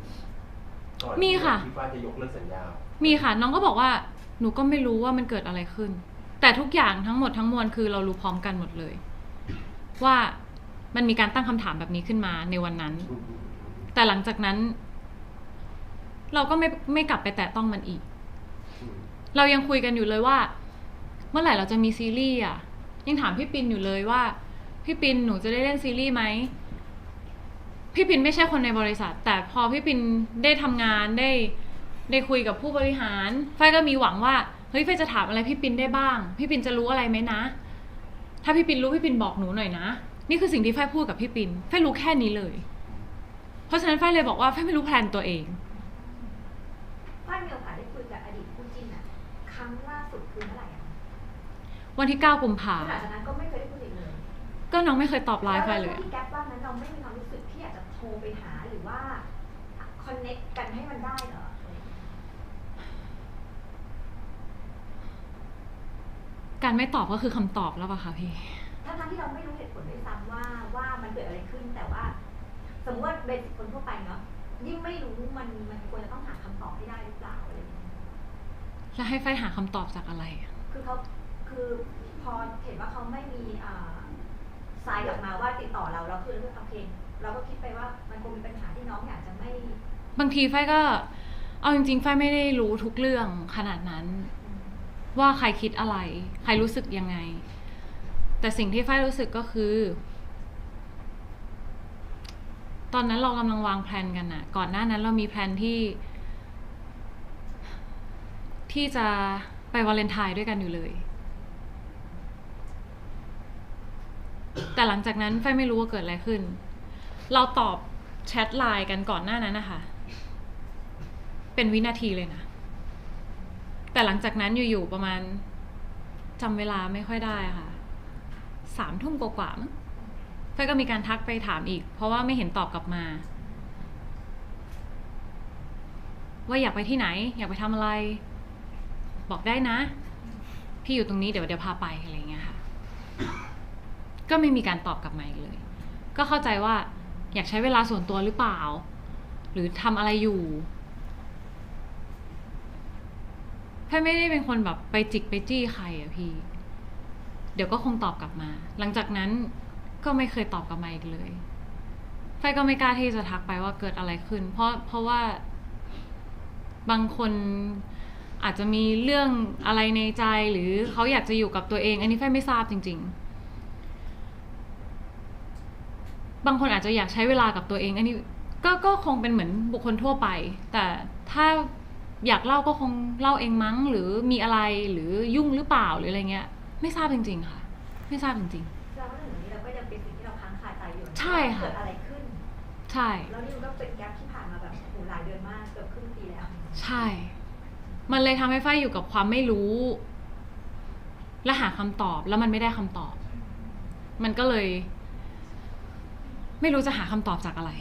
Speaker 2: ก่อน
Speaker 1: มีค่ะ
Speaker 2: ที่ฟ้าจะยกเลิกสัญญา
Speaker 1: มีค่ะน้องก็บอกว่าหนูก็ไม่รู้ว่ามันเกิดอะไรขึ้นแต่ทุกอย่างทั้งหมดทั้งมวลคือเรารู้พร้อมกันหมดเลยว่ามันมีการตั้งคำถามแบบนี้ขึ้นมาในวันนั้นแต่หลังจากนั้นเราก็ไม่กลับไปแตะต้องมันอีกเรายังคุยกันอยู่เลยว่าเมื่อไหร่เราจะมีซีรีส์อ่ะยังถามพี่ปินอยู่เลยว่าพี่ปินหนูจะได้เล่นซีรีส์ไหมพี่ปินไม่ใช่คนในบริษัทแต่พอพี่ปินได้ทำงานได้คุยกับผู้บริหารฝ้ายก็มีหวังว่าเฮ้ยฝ้ายจะถามอะไรพี่ปินได้บ้างพี่ปินจะรู้อะไรไหมนะถ้าพี่ปินรู้พี่ปินบอกหนูหน่อยนะนี่คือสิ่งที่ฝ้ายพูดกับพี่ปินฝ้ายรู้แค่นี้เลยเพราะฉะนั้นฝ้ายเลยบอกว่าฝ้ายไม่รู้แพลนตัวเอง
Speaker 3: ฝ้ายมีโอกาสได้คุยกับอดีตคู่จิ้นอะครั้งล่าสุดคือเมื่อไหร่อะ
Speaker 1: วันที่9 กุมภา
Speaker 3: หลังจากนั้นก็ไม่เคยได้คุยอีกเลย
Speaker 1: ก็น้องไม่เคยตอบไลน์ฝ้ายเลย
Speaker 3: แล้วที่แก๊ปว่านั้นเราไม่มีความรู้สึกที่อยากจะโทรไปหาหรือว่าคอนเนคกันให้มันได้เหรอ
Speaker 1: การไม่ตอบก็คือคำตอบแล้วป่ะคะพี่
Speaker 3: ทั้งที่เราไม่รู้เหตุผลด้วยซ้ำว่ามันเกิดอะไรขึ้นแต่ว่าสมมติว่าเบสิกคนทั่วไปเนาะยิ่งไม่รู้มันควรจะต้องหาคำตอบให้ได้หรือเปล่าอะไรอย่างเงี้ย
Speaker 1: แล้วให้ฝ้ายหาคำตอบจากอะไรอะ
Speaker 3: คือพอเห็นว่าเขาไม่มีทรายกลับมาว่าติดต่อเราคือโอเคเราก็คิดไปว่ามันคงมีปัญหาที่น้องอยากจะไม่
Speaker 1: บางทีฝ้ายก็เอาจริงๆฝ้ายไม่ได้รู้ทุกเรื่องขนาดนั้นว่าใครคิดอะไรใครรู้สึกยังไงแต่สิ่งที่ฝ้ายรู้สึกก็คือตอนนั้นเรากำลังวางแผนกันน่ะก่อนหน้านั้นเรามีแผนที่จะไปวาเลนไทน์ด้วยกันอยู่เลยแต่หลังจากนั้นฝ้ายไม่รู้ว่าเกิดอะไรขึ้นเราตอบแชทไลน์กันก่อนหน้านั้นนะคะเป็นวินาทีเลยนะแต่หลังจากนั้นอยู่ๆประมาณจำเวลาไม่ค่อยได้ค่ะ3 ทุ่มกว่าๆมั้งฝ้ายก็มีการทักไปถามอีกเพราะว่าไม่เห็นตอบกลับมาว่าอยากไปที่ไหนอยากไปทำอะไรบอกได้นะพี่อยู่ตรงนี้เดี๋ยวพาไปอะไรเงี้ยค่ะก็ไม่มีการตอบกลับมาอีกเลยก็เข้าใจว่าอยากใช้เวลาส่วนตัวหรือเปล่าหรือทำอะไรอยู่ ฝ้ายไม่ได้เป็นคนแบบไปจิกไปจี้ใครอะพี่ เดี๋ยวก็คงตอบกลับมา หลังจากนั้นก็ไม่เคยตอบกลับมาอีกเลยฝ้ายก็ไม่กล้าที่จะทักไปว่าเกิดอะไรขึ้น เพราะว่าบางคนอาจจะมีเรื่องอะไรในใจหรือเขาอยากจะอยู่กับตัวเอง อันนี้ฝ้ายไม่ทราบจริงๆบางคนอาจจะอยากใช้เวลากับตัวเองอันนี้ก็คงเป็นเหมือนบุคคลทั่วไปแต่ถ้าอยากเล่าก็คงเล่าเองมั้งหรือมีอะไรหรือยุ่งหรือเปล่าหรืออะไรเงี้ยไม่ทราบจริงๆค่ะไม่ทราบจริง
Speaker 3: ๆเราว่าถึงนี้เราก็ยังเป็นสิ่งที่เราค้างคาใจอยู่
Speaker 1: ใช่ค่ะ
Speaker 3: เกิดอะไรขึ้น
Speaker 1: ใช่
Speaker 3: แล้วนี่มันก็เป็นแกปที่ผ่านมาแบบโหหลายเดือนมากเกือบครึ่งปีแล้ว
Speaker 1: ใช่มันเลยทำให้ฝ้ายอยู่กับความไม่รู้และหาคำตอบแล้วมันไม่ได้คำตอบมันก็เลยไม่รู้จะหาคำตอบจากอะไร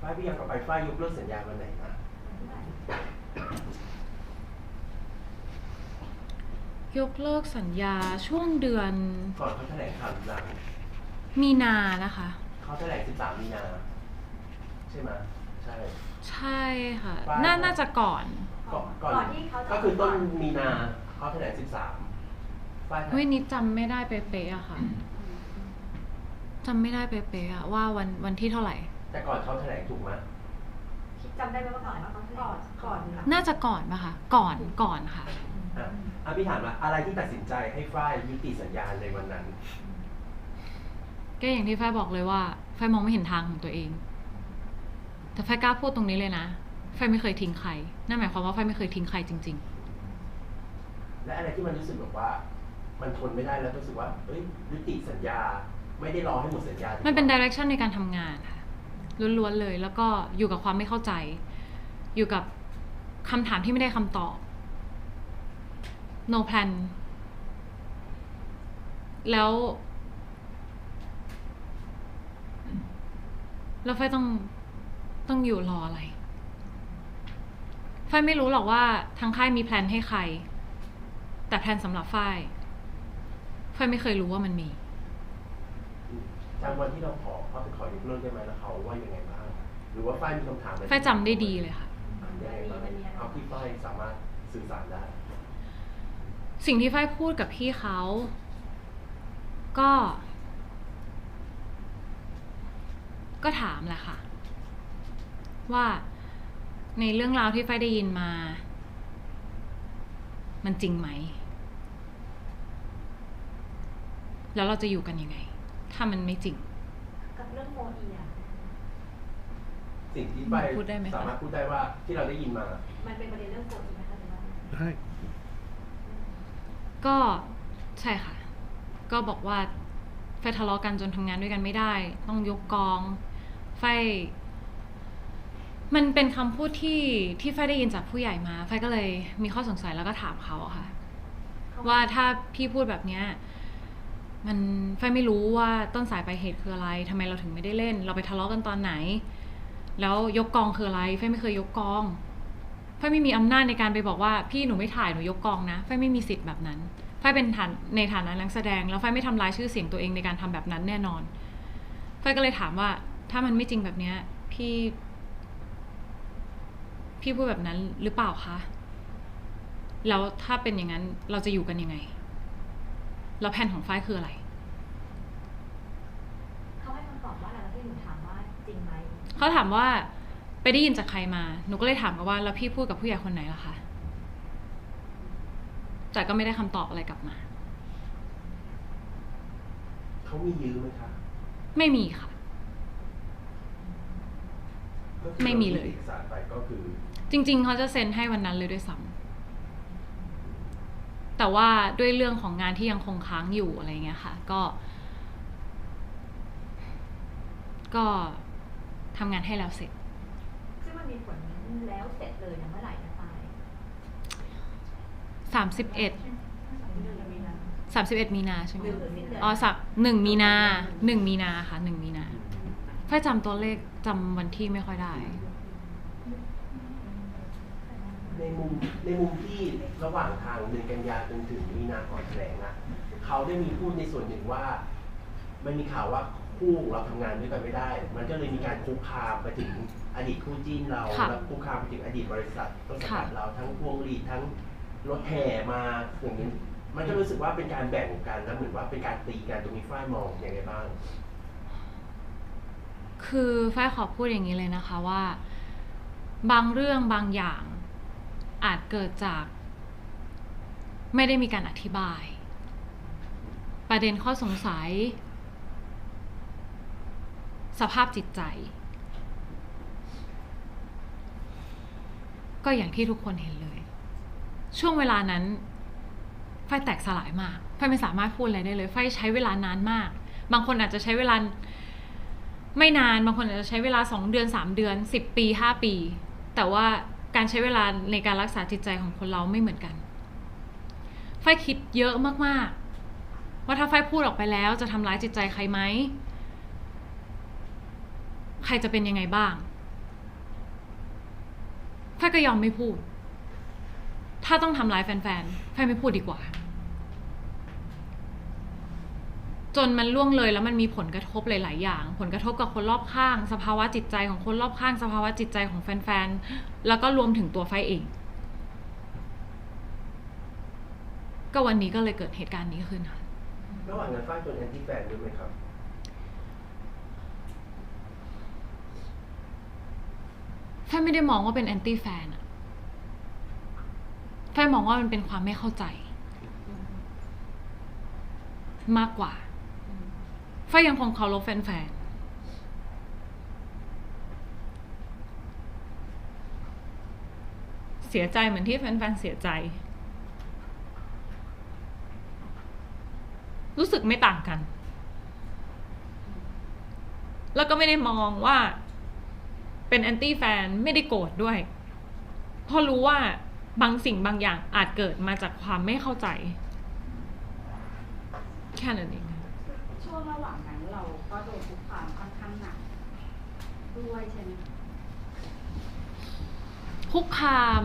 Speaker 2: ฝ้ายพี่อยากกลับไปฝ้ายยกเลิกสัญญาวันไหนนะ
Speaker 1: ยกเลิกสัญญาช่วงเดือน
Speaker 2: ก่อนเขาแถลงข่าวหลัง
Speaker 1: มีนานะคะ
Speaker 2: เขาแถลง13 มีนาใช่ไหมใช่
Speaker 1: ใช่ค่ะน่าจะก่อน
Speaker 3: ที่เขา
Speaker 2: ก็คือต้นมีนาเขาแถลง13
Speaker 1: เฮ้ยนี่จำไม่ได้เป๊ะๆอะค่ะจำไม่ได้เป๊ะๆอะว่าวันที่เท่าไหร่
Speaker 2: แต่ก่อนเขาแถลงถูกไหม
Speaker 3: จำได้ไหมว่าก่อนเขาก่อน
Speaker 1: น่าจะก่อนป่ะคะก่อนค่ะ
Speaker 2: พี่ถามว่าอะไรที่ตัดสินใจให้ฝ้ายยุติสัญญาในวันนั้น
Speaker 1: ก็อย่างที่ฝ้ายบอกเลยว่าฝ้ายมองไม่เห็นทางของตัวเองแต่ฝ้ายกล้าพูดตรงนี้เลยนะฝ้ายไม่เคยทิ้งใครนั่นหมายความว่าฝ้ายไม่เคยทิ้งใครจริง
Speaker 2: ๆและอะไรที่มันรู้สึกแบบว่ามันทนไม่ได้แล้วรู้สึกว่ายุติสัญญาไม่ได้รอให้หมดสัญญา
Speaker 1: มันเป็น direction ในการทำงานค่ะล้วนๆเลยแล้วก็อยู่กับความไม่เข้าใจอยู่กับคำถามที่ไม่ได้คำตอบ no plan แล้วฝ้ายต้องอยู่รออะไรฝ้ายไม่รู้หรอกว่าทางค่ายมีแพลนให้ใครแต่แพลนสำหรับฝ้ายไม่เคยรู้ว่ามันมี
Speaker 2: จากวันที่เราเขาไปขอยกเลิกได้ไหมแล้วเขาว่ายังไงบ้างหรือว่าฝ้ายมีคำถามอะไร
Speaker 1: ฝ้ายจำได้ดีเลยค่ะ
Speaker 2: เอาที่ฝ้ายสามารถสื่อสารได้
Speaker 1: สิ่งที่ฝ้ายพูดกับพี่เขาก็ถามแหละค่ะว่าในเรื่องราวที่ฝ้ายได้ยินมามันจริงไหมแล้วเราจะอยู่กันยังไงถ้ามันไม่จริง
Speaker 3: กับเรื่องโมอีอะ
Speaker 2: สิ่งที่ฝ้ายสามารถพูดได้ว่าที่เราได้ยินมา
Speaker 3: มันเป็นประเด็นเรื่องโมอีไหมคะหรือว่า
Speaker 2: ได้
Speaker 1: ก็ใช่ค่ะก็บอกว่าไฟทะเลาะกันจนทำงานด้วยกันไม่ได้ต้องยกกองไฟมันเป็นคำพูดที่ไฟได้ยินจากผู้ใหญ่มาไฟก็เลยมีข้อสงสัยแล้วก็ถามเขาค่ะว่าถ้าพี่พูดแบบเนี้ยมันไฟไม่รู้ว่าต้นสายปลายเหตุคืออะไรทำไมเราถึงไม่ได้เล่นเราไปทะเลาะกันตอนไหนแล้วยกกองคืออะไรไฟไม่เคยยกกองไฟไม่มีอำนาจในการไปบอกว่าพี่หนูไม่ถ่ายหนูยกกองนะไฟไม่มีสิทธิ์แบบนั้นไฟเป็นในฐานะนักแสดงแล้วไฟไม่ทำลายชื่อเสียงตัวเองในการทำแบบนั้นแน่นอนไฟก็เลยถามว่าถ้ามันไม่จริงแบบเนี้ยพี่พูดแบบนั้นหรือเปล่าคะแล้วถ้าเป็นอย่างนั้นเราจะอยู่กันยังไงแล้วแผนของฝ้ายคืออะไร
Speaker 3: เขาให้คำตอบว่าอะไรแล้วที่หนูถามว่าจริงไหม
Speaker 1: เขาถามว่าไปได้ยินจากใครมาหนูก็เลยถามกันว่าแล้วพี่พูดกับผู้ใหญ่คนไหนล่ะคะแต่ก็ไม่ได้คำตอบอะไรกลับมา
Speaker 2: เขามียื้อไหมคะ
Speaker 1: ไม่มีค่ะไม่มีเลยจริงๆเขาจะเซ็นให้วันนั้นเลยด้วยซ้ำแต่ว่าด้วยเรื่องของงานที่ยังคงค้างอยู่อะไรเงี้ยค่ะก็ทำงานให้แล้วเสร็จ
Speaker 3: ซึ่งมันมีผลแล้วเสร็จเลยนะเมื่อไหร่นะปาย
Speaker 1: 31มีนาใช่ไหมอ๋อ1 มีนาค่ะ1 มีนาฝ้ายจำตัวเลขจำวันที่ไม่ค่อยได้
Speaker 2: ในมุมที่ระหว่างทางเดือนกันยายนจนถึงมีนาก่อนแถลงนะเขาได้มีพูดในส่วนหนึ่งว่ามันมีข่าวว่าค คู่ของเราทำงานด้วยกันไม่ได้ มันก็เลยมีการคุกคามไปถึงอดีตคู่จิ้นเรา
Speaker 1: ค่ะ
Speaker 2: และคุกคามไปถึงอดีตบริษัทต้นสังกัดเราทั้งพวงหรีดทั้งรถแห่มาอย่างนี้มันก็รู้สึกว่าเป็นการแบ่งกันแล้วเหมือนว่าเป็นการตีกันตรงนี้ฝ้ายมองอย่างไรบ้าง
Speaker 1: คือฝ้ายขอพูดอย่างนี้เลยนะคะว่า บางเรื่องบางอย่างอาจเกิดจากไม่ได้มีการอธิบาย ประเด็นข้อสงสัย สภาพจิตใจ ก็อย่างที่ทุกคนเห็นเลย ช่วงเวลานั้นฝ้ายแตกสลายมากฝ้ายไม่สามารถพูดอะไรได้เลยฝ้ายใช้เวลานานมาก บางคนอาจจะใช้เวลาไม่นานบางคนอาจจะใช้เวลา2 เดือน3 เดือน10 ปี5 ปี แต่ว่าการใช้เวลาในการรักษาจิตใจของคนเราไม่เหมือนกันฝ้ายคิดเยอะมากๆว่าถ้าฝ้ายพูดออกไปแล้วจะทำร้ายจิตใจใครไหมใครจะเป็นยังไงบ้างฝ้ายก็ยอมไม่พูดถ้าต้องทำร้ายแฟนๆฝ้ายไม่พูดดีกว่าจนมันล่วงเลยแล้วมันมีผลกระทบหลายๆอย่างผลกระทบกับคนรอบข้างสภาวะจิตใจของคนรอบข้างสภาวะจิตใจของแฟนๆแล้วก็รวมถึงตัวฝ้ายเองก็วันนี้ก็เลยเกิดเหตุการณ์นี้ขึ้นค่ะ
Speaker 2: ระหว่างนั้นฝ้ายเป็นแอนตี้แฟนด้วยไหมครับ
Speaker 1: ฝ้ายไม่ได้มองว่าเป็นแอนตี้แฟนอะฝ้ายมองว่ามันเป็นความไม่เข้าใจมากกว่าฝ้ายยังคงเคารพแฟนๆเสียใจเหมือนที่แฟนๆเสียใจรู้สึกไม่ต่างกันแล้วก็ไม่ได้มองว่าเป็นแอนตี้แฟนไม่ได้โกรธด้วยเพราะรู้ว่าบางสิ่งบางอย่างอาจเกิดมาจากความไม่เข้าใจแค่นั้นเอง
Speaker 6: ช่วงระหว่างนั้นเราก็โดนคุกคามค่อนข้างหนักด้วยใช่ไหม
Speaker 1: คุกคาม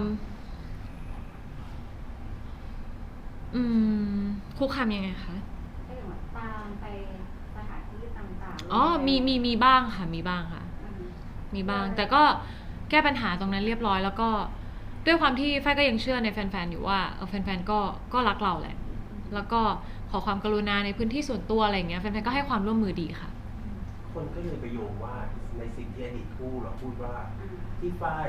Speaker 1: คุกคามยังไงคะ
Speaker 6: ก็อย่างว่าตามไปสถานที่ต่างๆ
Speaker 1: อ๋อมีบ้างค่ะมีบ้างค่ะมีบ้างแต่ก็แก้ปัญหาตรงนั้นเรียบร้อยแล้วก็ด้วยความที่ฝ้ายก็ยังเชื่อในแฟนๆอยู่ว่าแฟนๆก็รักเราแหละแล้วก็ขอความกรุณาในพื้นที่ส่วนตัวอะไรอย่างเงี้ยแฟนๆก็ให้ความร่วมมือดีค่ะ
Speaker 2: คนก็เลยไปโยงว่าในสิ่งที่อดีตคู่เราพูดว่าที่ฝ้าย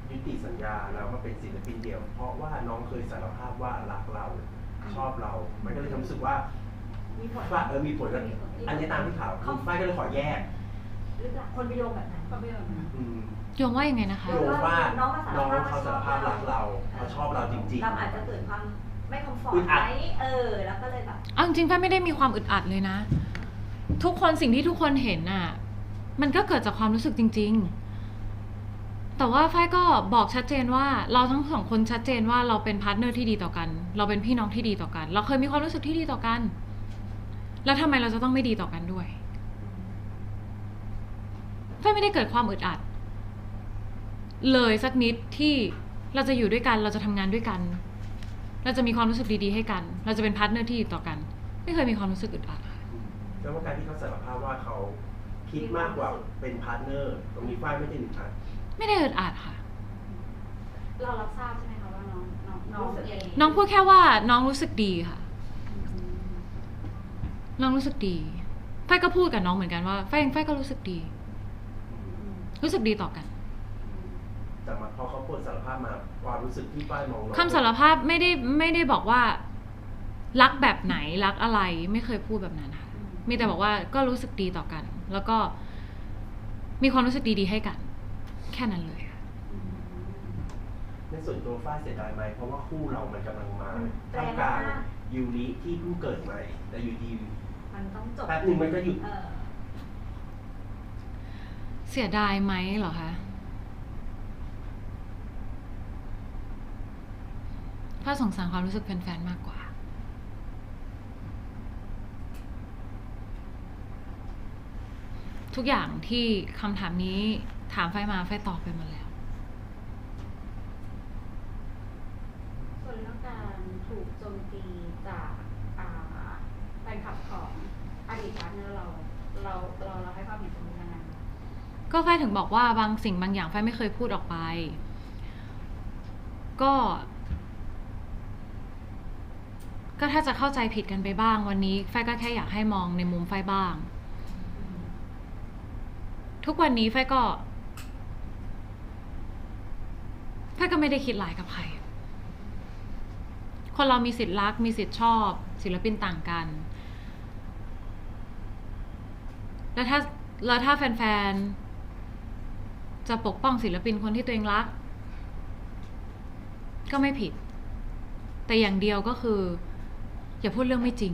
Speaker 2: ยุติสัญญาแล้วมาเป็นศิลปินเดี่ยวเพราะว่าน้องเคยสารภาพว่ารักเราชอบเรามันก็เลยทำรู้สึกว่ามีผลอันนี้ตามที่ข่าวคุณฝ้ายก็เลยขอแยก
Speaker 3: หรือคนไปโยงแบบนั้นก็ไม่โยง
Speaker 1: โยงว่ายังไงนะคะ
Speaker 2: โยงว่าน้องเขาสารภาพรักเราเขาชอบเราจริงๆ
Speaker 3: เราอาจจะเกิดความไม่คอมฟอร์ตไหมแล้วก็เลยแบบ
Speaker 1: จริงๆฝ้ายไม่ได้มีความอึดอัดเลยนะทุกคนสิ่งที่ทุกคนเห็นน่ะมันก็เกิดจากความรู้สึกจริงๆแต่ว่าฝ้ายก็บอกชัดเจนว่าเราทั้งสองคนชัดเจนว่าเราเป็นพาร์ทเนอร์ที่ดีต่อกันเราเป็นพี่น้องที่ดีต่อกันเราเคยมีความรู้สึกที่ดีต่อกันแล้วทำไมเราจะต้องไม่ดีต่อกันด้วยฝ้ายไม่ได้เกิดความอึดอัดเลยสักนิดที่เราจะอยู่ด้วยกันเราจะทำงานด้วยกันเราจะมีความรู้สึกดีๆให้กันเราจะเป็นพาร์ทเนอร์ที่ดีต่อกันไม่เคยมีความรู้สึกอึดอัดค่ะ
Speaker 2: แล้วว่าการที่เขาสารภาพว่าเขาคิดมากกว่าเป็นพาร์ทเนอร์ตรงนี้ฝ้ายไม่ได้อึดอัด
Speaker 1: ไม่ได้อึดอัดค่ะ
Speaker 6: เรารับทราบใช่ไหมคะว่าน้องเอง
Speaker 1: น้องพูดแค่ว่าน้องรู้สึกดีค่ะน้องรู้สึกดีฝ้ายก็พูดกับน้องเหมือนกันว่าฝ้ายก็รู้สึกดีต่อกัน
Speaker 2: แต่พอเขาพูดสารภาพมาความรู้สึกที่ฝ้ายมอง
Speaker 1: คำสารภาพไม่ได้บอกว่ารักแบบไหนรักอะไรไม่เคยพูดแบบนั้นค่ะมีแต่บอกว่าก็รู้สึกดีต่อกันแล้วก็มีความรู้สึกดีๆให้กันแค่นั้นเลยค่ะ
Speaker 2: ในส่วนตัวฝ้ายเสียดายไหมเพราะว่าคู่เรามันกำลังมาท่ามกลางยูริที่เพิ่งเกิดใหม่แต่อยู่ดี
Speaker 3: มันต้องจบ
Speaker 2: แป๊บนึงมันก็หยุด
Speaker 1: เสียดายไหมเหรอคะถ้าสงสารความรู้สึกแฟนๆมากกว่าทุกอย่างที่คำถามนี้ถามฝ้ายมาฝ้ายตอบไปหมดแล้ว
Speaker 6: ส่วนเรื่องการถูกโจมตีจากแฟนคลับของอดีตพาร์ทเนอร์เรา เราให้ความเห็นตรงนี้ยังไง
Speaker 1: ก็ฝ้ายถึงบอกว่าบางสิ่งบางอย่างฝ้ายไม่เคยพูดออกไปก็ถ้าจะเข้าใจผิดกันไปบ้างวันนี้ฝ้ายก็แค่อยากให้มองในมุมฝ้ายบ้างทุกวันนี้ฝ้ายก็ไม่ได้คิดร้ายกับใครคนเรามีสิทธิ์รักมีสิทธิ์ชอบศิลปินต่างกันแล้วถ้าแฟนๆจะปกป้องศิลปินคนที่ตัวเองรักก็ไม่ผิดแต่อย่างเดียวก็คืออย่าพูดเรื่องไม่จริง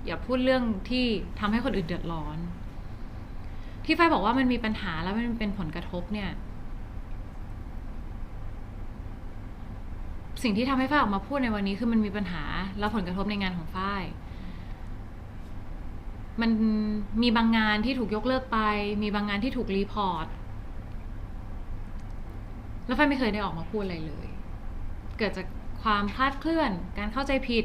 Speaker 1: อย่าพูดเรื่องที่ทำให้คนอื่นเดือดร้อนที่ฝ้ายบอกว่ามันมีปัญหาแล้วมันเป็นผลกระทบเนี่ยสิ่งที่ทำให้ฝ้ายออกมาพูดในวันนี้คือมันมีปัญหาแล้วผลกระทบในงานของฝ้ายมันมีบางงานที่ถูกยกเลิกไปมีบางงานที่ถูกรีพอร์ตแล้วฝ้ายไม่เคยได้ออกมาพูดอะไรเลยเกิดจากความคลาดเคลื่อนการเข้าใจผิด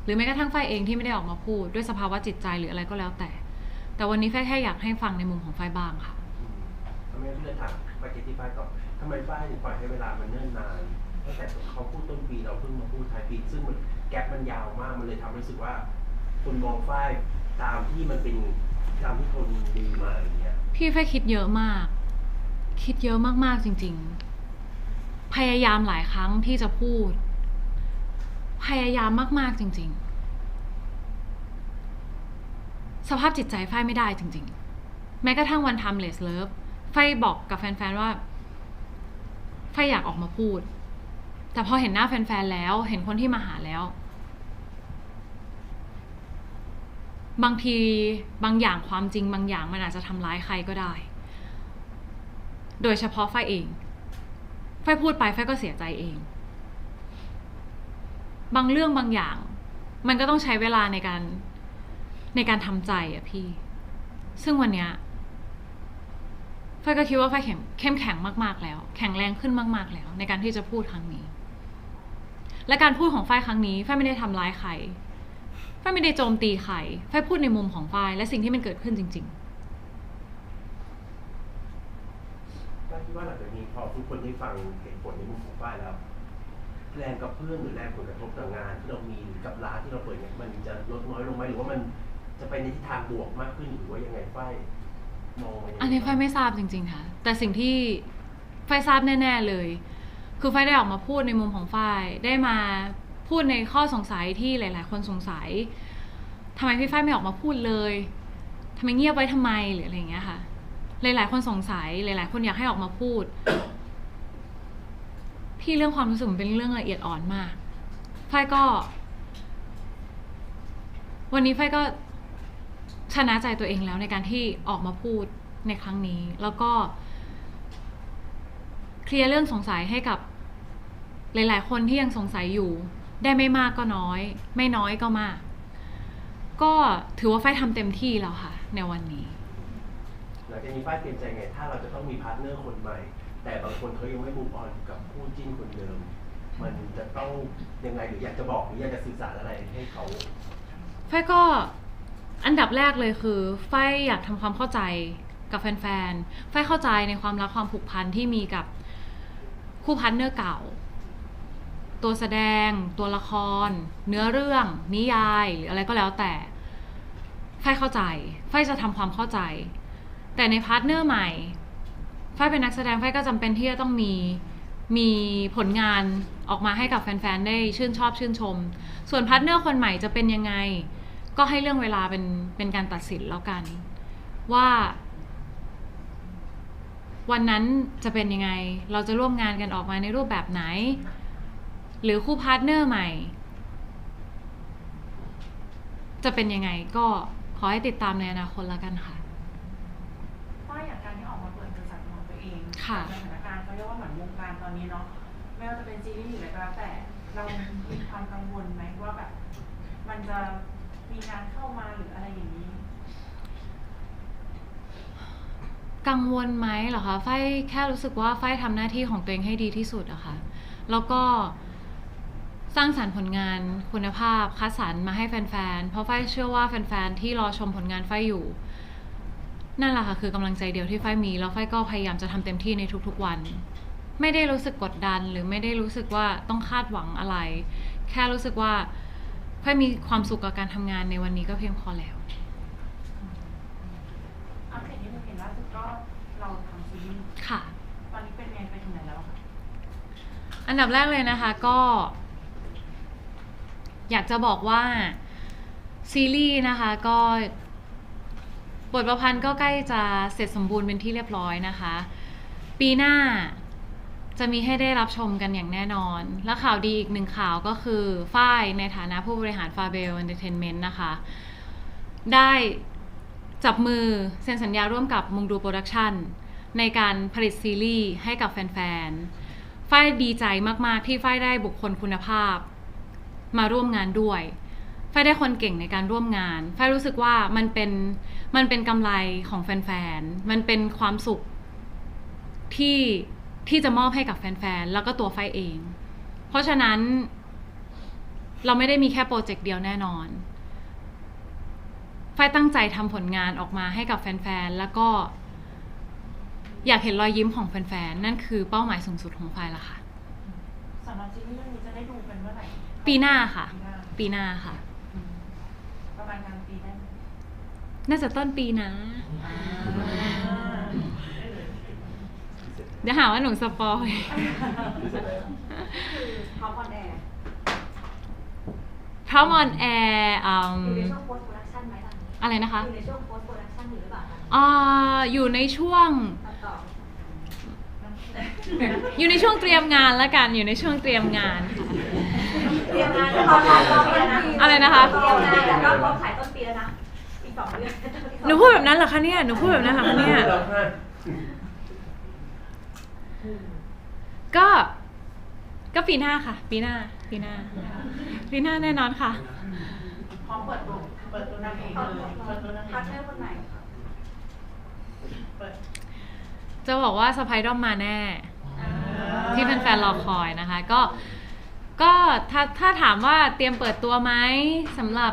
Speaker 1: หรือแม้กระทั่งฝ้ายเองที่ไม่ได้ออกมาพูดด้วยสภาวะจิตใจหรืออะไรก็แล้วแต่วันนี้ฝ้ายแค่อยากให้ฟังในมุมของฝ้ายบ้างค่ะ
Speaker 2: ทำไมพี่เลยถามไปที่ฝ้ายก่อนทำไมฝ้ายถึงปล่อยให้เวลามันเนิ่นนานตั้งแต่เขาพูดต้นปีเราเพิ่งมาพูดท้ายปีซึ่งมันแกปมันยาวมากมันเลยทำให้รู้สึกว่าคนมองฝ้ายตามที่มันเป็นตามที่คนดีมาอย่างเงี้ย
Speaker 1: พี่ฝ้ายคิดเยอะมากจริงๆพยายามหลายครั้งที่จะพูดพยายามมากๆจริงๆสภาพจิตใจฝ้ายไม่ได้จริงๆแม้กระทั่งวัน Timeless Love ฝ้ายบอกกับแฟนๆว่าฝ้ายอยากออกมาพูดแต่พอเห็นหน้าแฟนๆแล้วเห็นคนที่มาหาแล้วบางทีบางอย่างความจริงบางอย่างมันอาจจะทำร้ายใครก็ได้โดยเฉพาะฝ้ายเองฝ้ายพูดไปฝ้ายก็เสียใจเองบางเรื่องบางอย่างมันก็ต้องใช้เวลาในการทำใจอะพี่ซึ่งวันเนี้ยฝ้ายก็คิดว่าฝ้ายเข้มแข็งมากๆแล้วแข็งแรงขึ้นมากๆแล้วในการที่จะพูดครั้งนี้และการพูดของฝ้ายครั้งนี้ฝ้ายไม่ได้ทำร้ายใครฝ้ายไม่ได้โจมตีใครฝ้ายพูดในมุมของฝ้ายและสิ่งที่มันเกิดขึ้นจริง
Speaker 2: ๆก็คิดว่าหลังจากนี้พอทุกคนได้ฟังเหตุผลในมุมของฝ้ายแล้วแรงกับเพื่อนหรือแรงผลกระทบต่องานที่เรามีหรือกับร้านที่เราเปิดเนี่ยมันจะลดน้อยลงไหมหรือว่ามันจะไปในทิศทางบวกมากขึ้นหรือว่ายังไงฝ้ายมอง
Speaker 1: อันนี้ฝ้ายไม่ทราบจริงๆค่ะแต่สิ่งที่ฝ้ายทราบแน่ๆเลยคือฝ้ายได้ออกมาพูดในมุมของฝ้ายได้มาพูดในข้อสงสัยที่หลายๆคนสงสัยทำไมพี่ฝ้ายไม่ออกมาพูดเลยทำไมเงียบไว้ทำไมหรืออะไรอย่างเงี้ยค่ะหลายๆคนสงสัยหลายๆคนอยากให้ออกมาพูดพี่เรื่องความรู้สึกมันเป็นเรื่องละเอียดอ่อนมากฝ้ายก็วันนี้ฝ้ายก็ชนะใจตัวเองแล้วในการที่ออกมาพูดในครั้งนี้แล้วก็เคลียร์เรื่องสงสัยให้กับหลายๆคนที่ยังสงสัยอยู่ได้ไม่มากก็น้อยไม่น้อยก็มากก็ถือว่าฝ้ายทำเต็มที่แล้วค่ะในวันนี้
Speaker 2: หลังจากนี้ฝ้ายเปลี่ยนใจไงถ้าเราจะต้องมีพาร์ทเนอร์คนใหม่แต่บางคนเขายังไม่มูฟออนกับคู่จิ้นคนเดิมมันจะต้องยังไงหรืออยากจะบอกหรืออยากจะสื่อสารอะไรให้เขา
Speaker 1: ฝ้ายก็อันดับแรกเลยคือฝ้ายอยากทำความเข้าใจกับแฟนๆฝ้ายเข้าใจในความรักความผูกพันที่มีกับคู่พาร์ทเนอร์เก่าตัวแสดงตัวละครเนื้อเรื่องนิยายหรืออะไรก็แล้วแต่ฝ้ายเข้าใจฝ้ายจะทำความเข้าใจแต่ในพาร์ทเนอร์ใหม่ฝ้ายเป็นนักแสดงฝ้ายก็จำเป็นที่จะต้องมีผลงานออกมาให้กับแฟนๆได้ชื่นชอบชื่นชมส่วนพาร์ทเนอร์คนใหม่จะเป็นยังไงก็ให้เรื่องเวลาเป็นการตัดสินแล้วกันว่าวันนั้นจะเป็นยังไงเราจะร่วมงานกันออกมาในรูปแบบไหนหรือคู่พาร์ทเนอร์ใหม่จะเป็นยังไงก็ขอให้ติดตามในอนาคตแล้วกันค่ะ
Speaker 6: เพราะอย่างการที่ออกมาเปิดบริษัทของตัวเองในสถานการณ์เขาเรียกว่าเหมือนวงการตอนนี้เนาะไม่ว่าจะเป็นซีรีส์หรืออะไรก็แล้วแต่เรามีความกังวลไหมว่าแบบมันจะมีงานเข้ามาหรืออะไรอย่างนี้
Speaker 1: กังวลไหมเหรอคะฝ้ายแค่รู้สึกว่าฝ้ายทำหน้าที่ของตัวเองให้ดีที่สุดอะค่ะแล้วก็ สร้างสรรค์ผลงานคุณภาพคัดสรรมาให้แฟนๆเพราะฝ้ายเชื่อว่าแฟนๆที่รอชมผลงานฝ้ายอยู่นั่นแหละค่ะคือกำลังใจเดียวที่ฝ้ายมีแล้วฝ้ายก็พยายามจะทำเต็มที่ในทุกๆวันไม่ได้รู้สึกกดดันหรือไม่ได้รู้สึกว่าต้องคาดหวังอะไรแค่รู้สึกว่าฝ้ายมีความสุขกับการทำงานในวันนี้ก็เพียงพอแล้ว
Speaker 6: อัปเดตที่เราเห็นล่าสุดก็เราทำซีรีส์
Speaker 1: ค่ะ
Speaker 6: ตอนนี้เป็นไงไปถึงไหนแล้วคะ
Speaker 1: อันดับแรกเลยนะคะก็อยากจะบอกว่าซีรีส์นะคะก็บทประพันธ์ก็ใกล้จะเสร็จสมบูรณ์เป็นที่เรียบร้อยนะคะปีหน้าจะมีให้ได้รับชมกันอย่างแน่นอนและข่าวดีอีกหนึ่งข่าวก็คือฝ้ายในฐานะผู้บริหาร Fabel Entertainment นะคะได้จับมือเซ็นสัญญาร่วมกับมุงดูโปรดักชั่นในการผลิตซีรีส์ให้กับแฟนๆฝ้ายดีใจมากๆที่ฝ้ายได้บุคคลคุณภาพมาร่วมงานด้วยฝ้ายได้คนเก่งในการร่วมงานฝ้ายรู้สึกว่ามันเป็นกำไรของแฟนๆมันเป็นความสุขที่จะมอบให้กับแฟนๆแล้วก็ตัวฝ้ายเองเพราะฉะนั้นเราไม่ได้มีแค่โปรเจกต์เดียวแน่นอนฝ้ายตั้งใจทำผลงานออกมาให้กับแฟนๆแล้วก็อยากเห็นรอยยิ้มของแฟนๆนั่นคือเป้าหมายสูงสุดของฝ้ายละค่ะ
Speaker 6: สำหรับซีรีส์เรื่องนี้จะได้ดูเป็นเมื่อไหร่
Speaker 1: ปีหน้าค่ะปีหน้าค่ะ
Speaker 6: ประมาณกลางปีได้ไหม
Speaker 1: น่าจะต้นปีนะเดี๋ยวหาว่าหนูสปอย
Speaker 3: พร้อมออนแอร์
Speaker 1: พร้อมออนแอร์
Speaker 3: อยู่ในช่วงโพสต์โปรดักชั่นไหมตอนนี้
Speaker 1: อะไรนะคะ
Speaker 3: อยู่ในช่วงโพสต์โปรดักชั่นหรือเปล่า
Speaker 1: อยู่ในช่วงอยู่ในช่วงเตรียมงานแล้วกันอยู่ในช่วงเตรียมงานค่ะ
Speaker 3: เตรียมงานตอนปีแล้วนะ
Speaker 1: อะไรนะคะ
Speaker 3: เตรียมงานแต่ก็พร้อมขายต้นปีแล้วนะอีก2 เดือน
Speaker 1: หนูพูดแบบนั้นเหรอคะเนี่ยหนูพูดแบบนั้นเหรอคะเนี่ยก็ปีหน้าค่ะปีหน้าแน่นอนค่ะ
Speaker 6: พร้อมเปิดตัวนางเอกเลยเปิดตัวนางเอกพาร์ทเนอร์คนไหน
Speaker 1: จะบอกว่าสไปดอมมาแน่ที่แฟนๆรอคอยนะคะก็ถ้าถามว่าเตรียมเปิดตัวไหมสำหรับ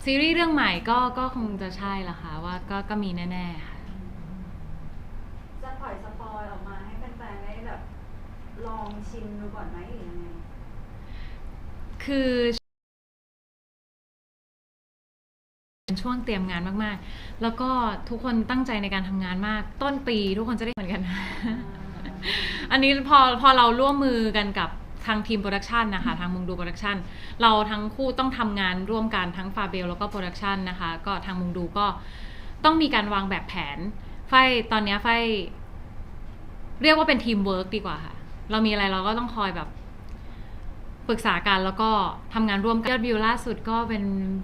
Speaker 1: ซีรีส์เรื่องใหม่ก็คงจะใช่ละค่ะว่าก็มีแน่ๆค่ะ
Speaker 3: จะปล่อยสปอยออกมาให้แฟนๆได้แบบลองชิมดูก่อนไหมหรือยังไง
Speaker 1: คือเป็นช่วงเตรียมงานมากๆแล้วก็ทุกคนตั้งใจในการทำงานมากต้นปีทุกคนจะได้เหมือนกัน อันนี้พอเราร่วมมือกันกับทางทีมโปรดักชันนะคะทางมุงดูโปรดักชันเราทั้งคู่ต้องทำงานร่วมกันทั้งฟาเบลแล้วก็โปรดักชันนะคะก็ทางมุงดูก็ต้องมีการวางแบบแผนตอนนี้ไฟเรียกว่าเป็นทีมเวิร์กดีกว่าค่ะเรามีอะไรเราก็ต้องคอยแบบปรึกษากันแล้วก็ทำงานร่วมกันยอดวิวล่าสุดก็เป็น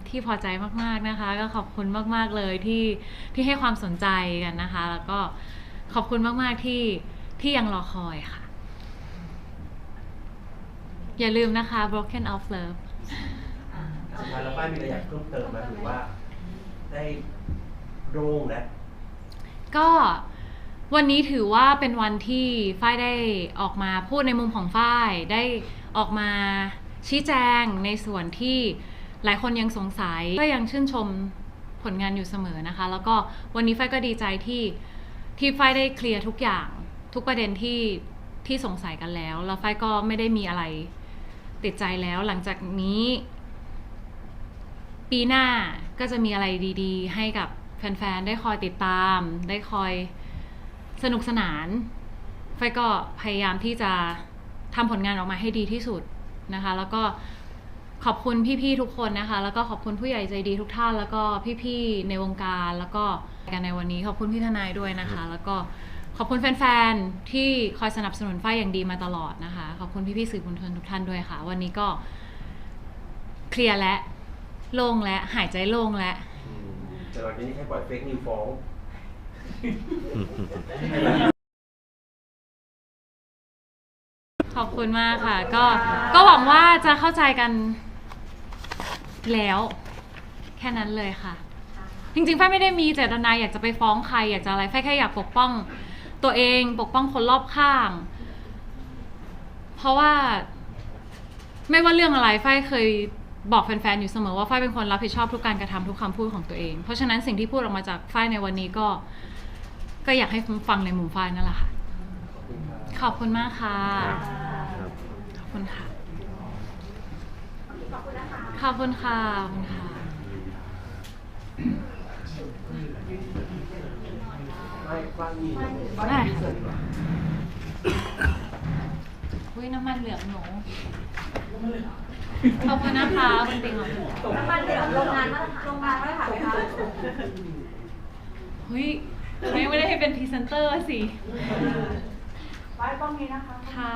Speaker 1: ที่พอใจมากๆนะคะก็ขอบคุณมากๆเลยที่ให้ความสนใจกันนะคะแล้วก็ขอบคุณมากๆที่ยังรอคอยค่ะอย่าลืมนะคะ Broken of Love
Speaker 2: สุดท้ายแล้วฝ้ายมีอะไรอยากเพิ่มเติมไหมหรือว่าได้โล่งแล้ว
Speaker 1: ก็วันนี้ถือว่าเป็นวันที่ฝ้ายได้ออกมาพูดในมุมของฝ้ายได้ออกมาชี้แจงในส่วนที่หลายคนยังสงสัยก็ยังชื่นชมผลงานอยู่เสมอนะคะแล้วก็วันนี้ฝ้ายก็ดีใจที่ฝ้ายได้เคลียร์ทุกอย่างทุกประเด็นที่สงสัยกันแล้วฝ้ายก็ไม่ได้มีอะไรติดใจแล้วหลังจากนี้ปีหน้าก็จะมีอะไรดีๆให้กับแฟนๆได้คอยติดตามได้คอยสนุกสนานฝ้ายก็พยายามที่จะทำผลงานออกมาให้ดีที่สุดนะคะแล้วก็ขอบคุณพี่ๆทุกคนนะคะแล้วก็ขอบคุณผู้ใหญ่ใจดีทุกท่านแล้วก็พี่ๆในวงการแล้วก็กันในวันนี้ขอบคุณพี่ทนายด้วยนะคะแล้วก็ขอบคุณแฟนๆที่คอยสนับสนุนฝ้ายอย่างดีมาตลอดนะคะขอบคุณพี่ๆสื่อมวลชนทุกท่านด้วยค่ะวันนี้ก็เคลียร์และโล่งและหายใจโล่งและ
Speaker 2: แต่วันนี้ให้ปล่อยเฟกนิวฟ้อง
Speaker 1: ขอบคุณมากค่ะก็หวังว่าจะเข้าใจกันแล้วแค่นั้นเลยค่ะจริงๆฝ้ายไม่ได้มีเจตนาอยากจะไปฟ้องใครอยากจะอะไรฝ้ายแค่อยากปกป้องตัวเองปกป้องคนรอบข้างเพราะว่า ไม่ว่าเรื่องอะไรฝ้ายเคยบอกแฟนๆอยู่เสมอว่าฝ้ายเป็นคนรับผิดชอบทุกการกระทำทุกคำพูดของตัวเองเพราะฉะนั้นสิ่งที่พูดออกมาจากฝ้ายในวันนี้ก็อยากให้ฟังในมุมฝ้ายนั่นแหละค่ะขอบคุณมากค่ะขอบคุณค่ะ
Speaker 3: ขอบคุณนะคะ
Speaker 1: ขอบคุณค่ะขอบคุณค่ะ
Speaker 2: ไม่ฟังยิน
Speaker 1: ได้ อุ้ยน้ำมันเหลืองหนูขอบคุณนะคะคุณปิงขอบคุณ
Speaker 3: น้ำมันเหลืองโรงงานมาตรฐานไหมคะ
Speaker 1: เฮ้ยไม่ได้ให้เป็นพรีเซนเตอร์สิ
Speaker 6: ไว้ป้องนี้นะคะ
Speaker 1: ค่ะ